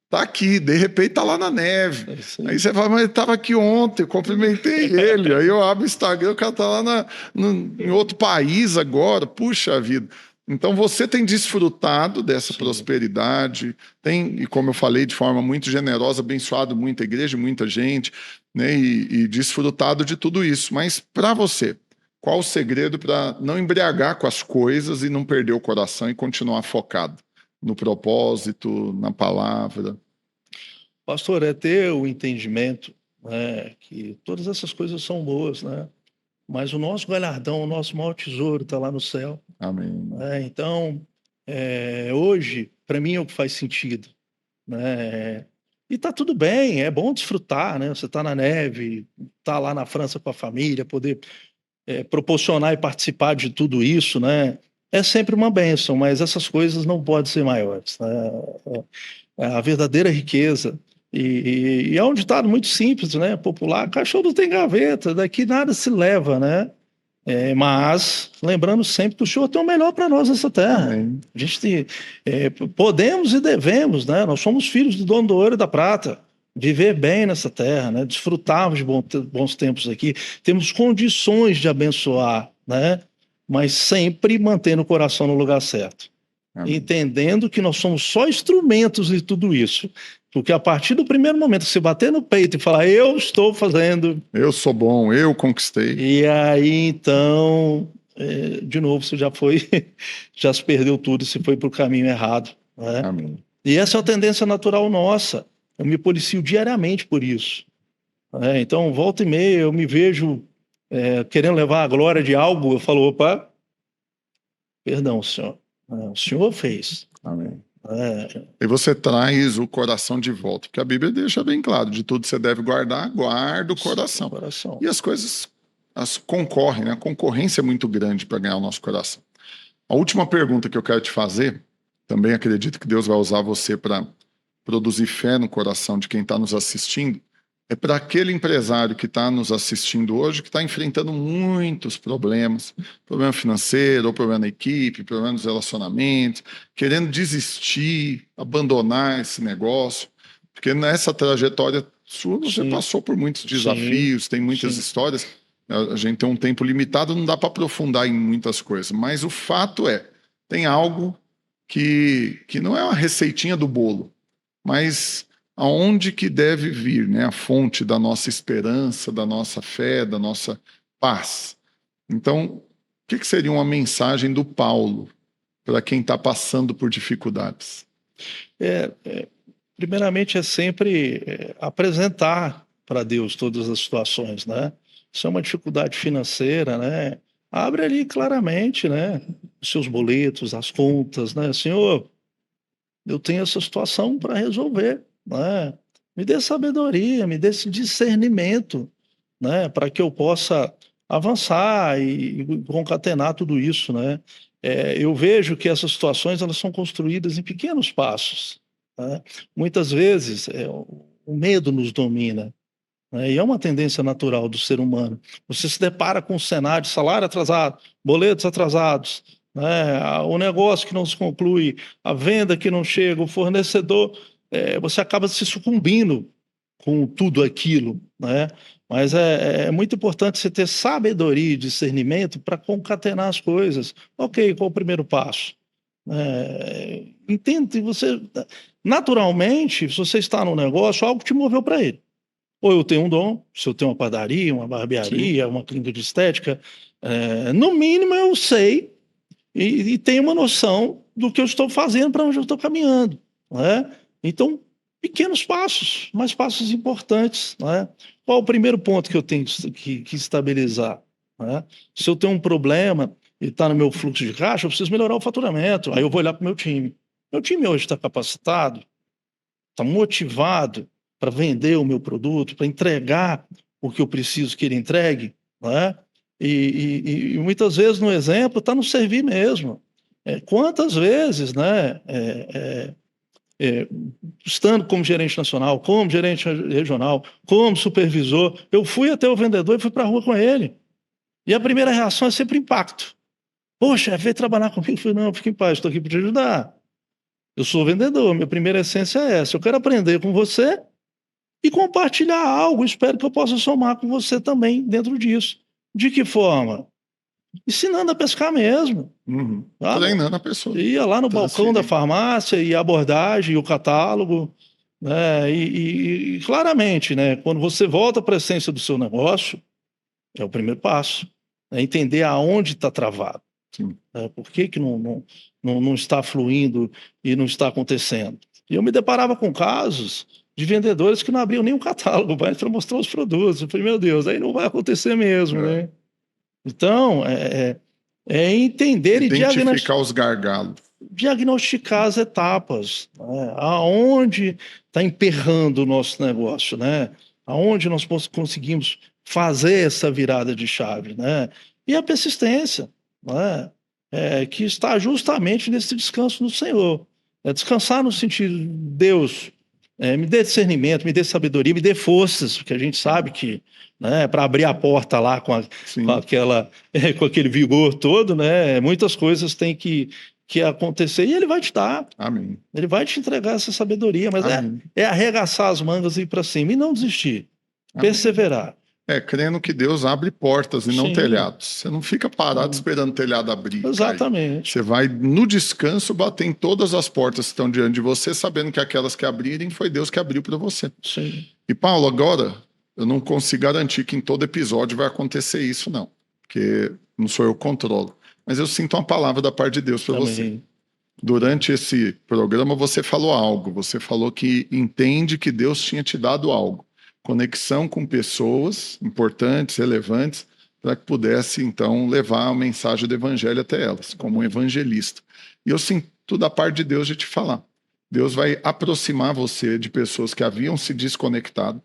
Tá aqui, de repente tá lá na neve. Aí você fala, mas ele tava aqui ontem, eu cumprimentei ele. Aí eu abro o Instagram, o cara tá lá em outro país agora. Puxa vida. Então você tem desfrutado dessa prosperidade, tem, e como eu falei, de forma muito generosa, abençoado muita igreja, muita gente, né? E desfrutado de tudo isso. Mas para você, qual o segredo para não embriagar com as coisas e não perder o coração e continuar focado no propósito, na palavra? Pastor, é ter o entendimento, né, que todas essas coisas são boas, né? Mas o nosso galardão, o nosso maior tesouro está lá no céu. Amém. Então, hoje, para mim é o que faz sentido, né? E tá tudo bem, é bom desfrutar, né? Você tá na neve, tá lá na França com a família, poder proporcionar e participar de tudo isso, né? É sempre uma bênção, mas essas coisas não podem ser maiores, né? A verdadeira riqueza. E é um ditado muito simples, né? Popular: cachorro não tem gaveta, daqui nada se leva, né? Mas lembrando sempre que o Senhor tem o melhor para nós nessa terra. Amém. A gente podemos e devemos, né? Nós somos filhos do dono do ouro e da prata. Viver bem nessa terra, né? Desfrutarmos de bons tempos aqui. Temos condições de abençoar, né? Mas sempre mantendo o coração no lugar certo. Amém. Entendendo que nós somos só instrumentos de tudo isso. Porque a partir do primeiro momento que você bater no peito e falar, eu estou fazendo... Eu sou bom, eu conquistei. E aí, então, de novo, você já foi, já se perdeu tudo, se foi para o caminho errado. Né? Amém. E essa é uma tendência natural nossa. Eu me policio diariamente por isso. Então, volta e meia, eu me vejo querendo levar a glória de algo. Eu falo, opa, perdão, senhor. O senhor fez. Amém. E você traz o coração de volta, porque a Bíblia deixa bem claro, de tudo você deve guardar, guarda o coração. E as coisas concorrem, né? A concorrência é muito grande para ganhar o nosso coração. A última pergunta que eu quero te fazer, também acredito que Deus vai usar você para produzir fé no coração de quem está nos assistindo, é para aquele empresário que está nos assistindo hoje, que está enfrentando muitos problemas, problema financeiro, ou problema na equipe, problema nos relacionamentos, querendo desistir, abandonar esse negócio, porque nessa trajetória sua você passou por muitos desafios, tem muitas histórias, a gente tem um tempo limitado, não dá para aprofundar em muitas coisas, mas o fato é, tem algo que não é uma receitinha do bolo, mas aonde que deve vir, né, a fonte da nossa esperança, da nossa fé, da nossa paz. Então, o que seria uma mensagem do Paulo para quem está passando por dificuldades? Primeiramente, é sempre apresentar para Deus todas as situações, né? Se é uma dificuldade financeira, né? Abre ali claramente, né? Os seus boletos, as contas, né? Senhor, eu tenho essa situação para resolver, né? Me dê sabedoria, me dê esse discernimento, né? Para que eu possa avançar e concatenar tudo isso, né? Eu vejo que essas situações elas são construídas em pequenos passos, né? Muitas vezes o medo nos domina, né? E é uma tendência natural do ser humano. Você se depara com um cenário de salário atrasado, boletos atrasados, né? O negócio que não se conclui, a venda que não chega, o fornecedor, você acaba se sucumbindo com tudo aquilo, né? Mas é muito importante você ter sabedoria e discernimento para concatenar as coisas. Ok, qual o primeiro passo? Entende, você naturalmente, se você está no negócio, algo te moveu para ele. Ou eu tenho um dom, se eu tenho uma padaria, uma barbearia, uma clínica de estética, no mínimo eu sei e tenho uma noção do que eu estou fazendo, para onde eu estou caminhando, né? Então, pequenos passos, mas passos importantes, né? Qual o primeiro ponto que eu tenho que estabilizar, né? Se eu tenho um problema e está no meu fluxo de caixa, eu preciso melhorar o faturamento. Aí eu vou olhar para o meu time. Meu time hoje está capacitado, está motivado para vender o meu produto, para entregar o que eu preciso que ele entregue, né? E muitas vezes no exemplo está no servir mesmo. Quantas vezes, né? Estando como gerente nacional, como gerente regional, como supervisor, eu fui até o vendedor e fui para a rua com ele. E a primeira reação é sempre impacto. Poxa, veio trabalhar comigo? Eu falei, não, fique em paz, estou aqui para te ajudar. Eu sou vendedor, minha primeira essência é essa. Eu quero aprender com você e compartilhar algo. Espero que eu possa somar com você também dentro disso. De que forma? ensinando a pescar mesmo. Treinando a pessoa. Ia lá no balcão da farmácia, e a abordagem, e o catálogo, né? E claramente, né, quando você volta para a essência do seu negócio, é o primeiro passo. É entender aonde está travado. Por que não está fluindo e não está acontecendo. E eu me deparava com casos de vendedores que não abriam nem o catálogo para mostrar os produtos. Eu falei, meu Deus, aí não vai acontecer mesmo, né? Então, é entender e identificar os gargalos. Diagnosticar as etapas, né? Aonde está emperrando o nosso negócio, né? Aonde nós conseguimos fazer essa virada de chave, né? E a persistência, né? Que está justamente nesse descanso no Senhor. Descansar no sentido, Deus, me dê discernimento, me dê sabedoria, me dê forças, porque a gente sabe que, né, para abrir a porta lá com aquele vigor todo, né, muitas coisas têm que acontecer, e ele vai te dar. Amém. Ele vai te entregar essa sabedoria, mas é arregaçar as mangas e ir para cima, e não desistir. Amém. Perseverar. Crendo que Deus abre portas e não telhados. Você não fica parado esperando o telhado abrir. Exatamente. Você vai no descanso bater em todas as portas que estão diante de você, sabendo que aquelas que abrirem foi Deus que abriu para você. Sim. E Paulo, agora eu não consigo garantir que em todo episódio vai acontecer isso, não. Porque não sou eu que controlo. Mas eu sinto uma palavra da parte de Deus para você. Durante esse programa você falou algo. Você falou que entende que Deus tinha te dado algo. Conexão com pessoas importantes, relevantes, para que pudesse, então, levar a mensagem do evangelho até elas, como um evangelista. E eu sinto da parte de Deus de te falar. Deus vai aproximar você de pessoas que haviam se desconectado,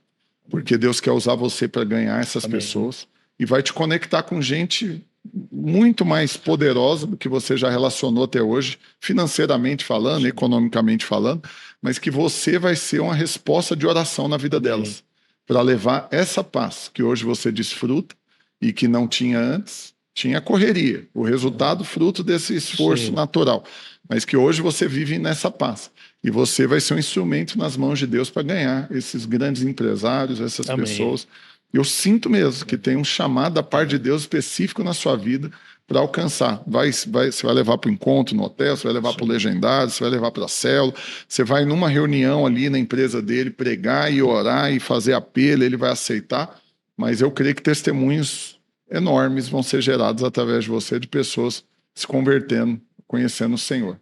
porque Deus quer usar você para ganhar essas pessoas, e vai te conectar com gente muito mais poderosa do que você já relacionou até hoje, financeiramente falando, economicamente falando, mas que você vai ser uma resposta de oração na vida delas, para levar essa paz que hoje você desfruta e que não tinha antes. Tinha correria, o resultado fruto desse esforço natural, mas que hoje você vive nessa paz. E você vai ser um instrumento nas mãos de Deus para ganhar esses grandes empresários, essas pessoas. Eu sinto mesmo que tem um chamado da parte de Deus específico na sua vida para alcançar. Você vai levar para o encontro no hotel, você vai levar para o legendário, você vai levar para a célula, você vai numa reunião ali na empresa dele pregar e orar e fazer apelo, ele vai aceitar. Mas eu creio que testemunhos enormes vão ser gerados através de você, de pessoas se convertendo, conhecendo o Senhor.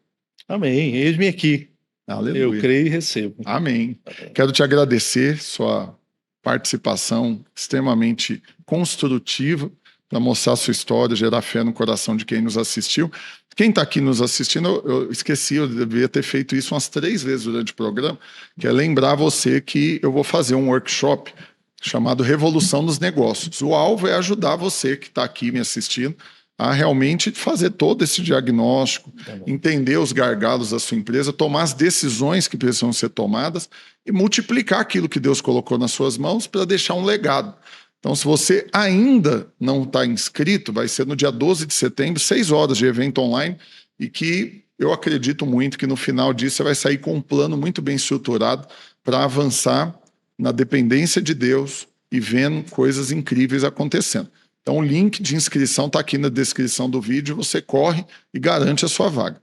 Amém. Eis-me aqui. Aleluia. Eu creio e recebo. Amém. Quero te agradecer, sua participação extremamente construtiva para mostrar a sua história, gerar fé no coração de quem nos assistiu. Quem está aqui nos assistindo, eu esqueci, eu devia ter feito isso umas 3 vezes durante o programa, que é lembrar você que eu vou fazer um workshop chamado Revolução nos Negócios. O alvo é ajudar você que está aqui me assistindo a realmente fazer todo esse diagnóstico, entender os gargalos da sua empresa, tomar as decisões que precisam ser tomadas e multiplicar aquilo que Deus colocou nas suas mãos para deixar um legado. Então, se você ainda não está inscrito, vai ser no dia 12 de setembro, 6 horas de evento online, e que eu acredito muito que no final disso você vai sair com um plano muito bem estruturado para avançar na dependência de Deus e vendo coisas incríveis acontecendo. Então, o link de inscrição está aqui na descrição do vídeo, você corre e garante a sua vaga.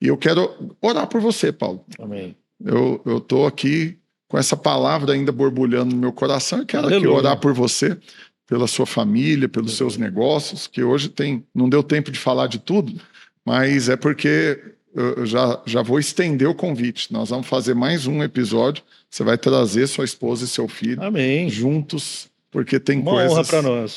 E eu quero orar por você, Paulo. Amém. Eu estou aqui com essa palavra ainda borbulhando no meu coração. Eu quero aqui orar por você, pela sua família, pelos seus negócios, que hoje não deu tempo de falar de tudo, mas é porque eu já vou estender o convite. Nós vamos fazer mais um episódio. Você vai trazer sua esposa e seu filho juntos, porque tem coisas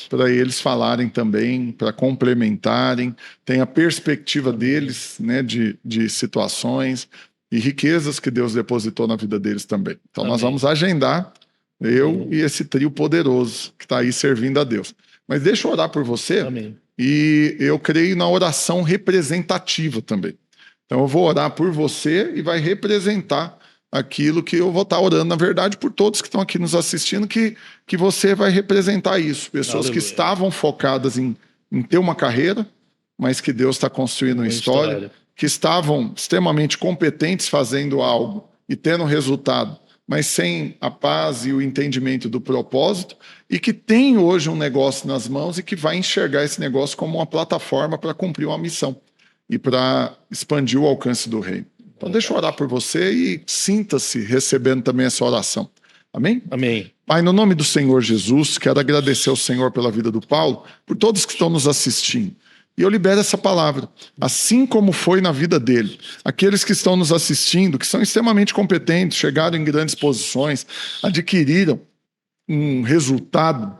para eles falarem também, para complementarem, tem a perspectiva deles, né, de situações e riquezas que Deus depositou na vida deles também. Então nós vamos agendar eu e esse trio poderoso que está aí servindo a Deus. Mas deixa eu orar por você. E eu creio na oração representativa também. Então eu vou orar por você e vai representar aquilo que eu vou estar orando, na verdade, por todos que estão aqui nos assistindo, que você vai representar isso. Pessoas que estavam focadas em ter uma carreira, mas que Deus está construindo uma história, que estavam extremamente competentes fazendo algo e tendo resultado, mas sem a paz e o entendimento do propósito, e que tem hoje um negócio nas mãos e que vai enxergar esse negócio como uma plataforma para cumprir uma missão e para expandir o alcance do reino. Então, deixa eu orar por você e sinta-se recebendo também essa oração. Amém? Amém. Pai, no nome do Senhor Jesus, quero agradecer ao Senhor pela vida do Paulo, por todos que estão nos assistindo. E eu libero essa palavra, assim como foi na vida dele. Aqueles que estão nos assistindo, que são extremamente competentes, chegaram em grandes posições, adquiriram um resultado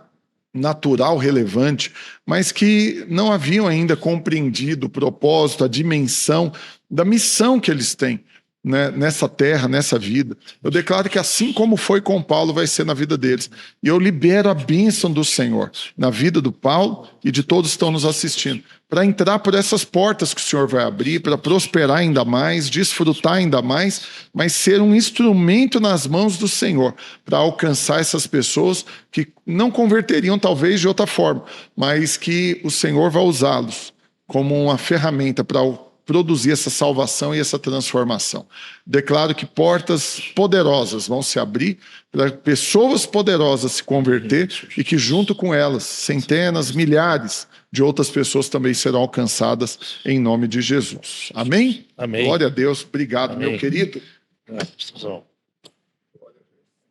natural, relevante, mas que não haviam ainda compreendido o propósito, a dimensão da missão que eles têm, né, nessa terra, nessa vida. Eu declaro que assim como foi com Paulo, vai ser na vida deles. E eu libero a bênção do Senhor na vida do Paulo e de todos que estão nos assistindo, para entrar por essas portas que o Senhor vai abrir, para prosperar ainda mais, desfrutar ainda mais, mas ser um instrumento nas mãos do Senhor, para alcançar essas pessoas que não converteriam talvez de outra forma, mas que o Senhor vai usá-los como uma ferramenta para produzir essa salvação e essa transformação. Declaro que portas poderosas vão se abrir para pessoas poderosas se converter e que junto com elas, centenas, milhares de outras pessoas também serão alcançadas em nome de Jesus. Amém? Amém. Glória a Deus. Obrigado, Amém. meu querido.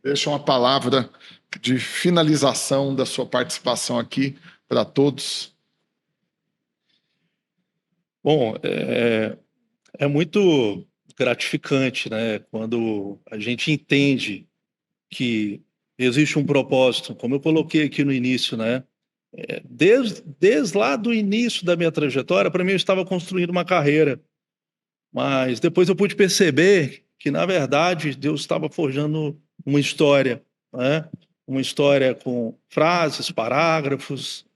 Deixa uma palavra de finalização da sua participação aqui para todos. Bom, é muito gratificante, né, quando a gente entende que existe um propósito, como eu coloquei aqui no início, né? Desde lá do início da minha trajetória, para mim eu estava construindo uma carreira, mas depois eu pude perceber que, na verdade, Deus estava forjando uma história, né? Uma história com frases, parágrafos,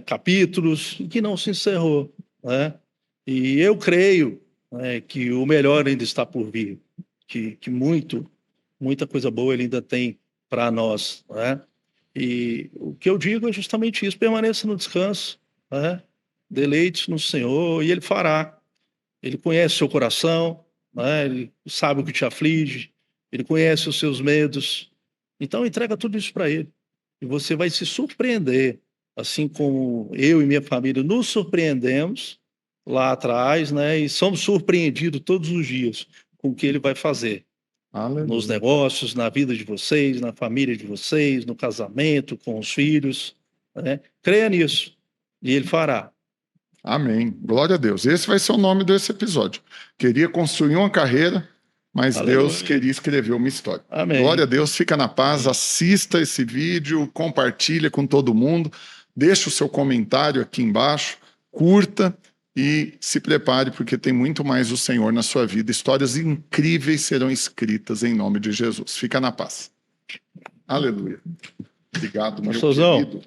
capítulos, que não se encerrou, né? E eu creio, né, que o melhor ainda está por vir, que muita coisa boa ele ainda tem para nós, né? E o que eu digo é justamente isso: permaneça no descanso, né? Deleite no Senhor e Ele fará. Ele conhece o seu coração, né? Ele sabe o que te aflige, Ele conhece os seus medos. Então entrega tudo isso para Ele e você vai se surpreender, assim como eu e minha família nos surpreendemos lá atrás, né? E somos surpreendidos todos os dias com o que Ele vai fazer. Aleluia. Nos negócios, na vida de vocês, na família de vocês, no casamento, com os filhos, né? Creia nisso e Ele fará. Amém. Glória a Deus. Esse vai ser o nome desse episódio. Queria construir uma carreira, mas Aleluia. Deus queria escrever uma história. Amém. Glória a Deus. Fica na paz. Assista esse vídeo, compartilha com todo mundo. Deixa o seu comentário aqui embaixo, curta e se prepare, porque tem muito mais do Senhor na sua vida. Histórias incríveis serão escritas em nome de Jesus. Fica na paz. Aleluia. Obrigado, meu querido.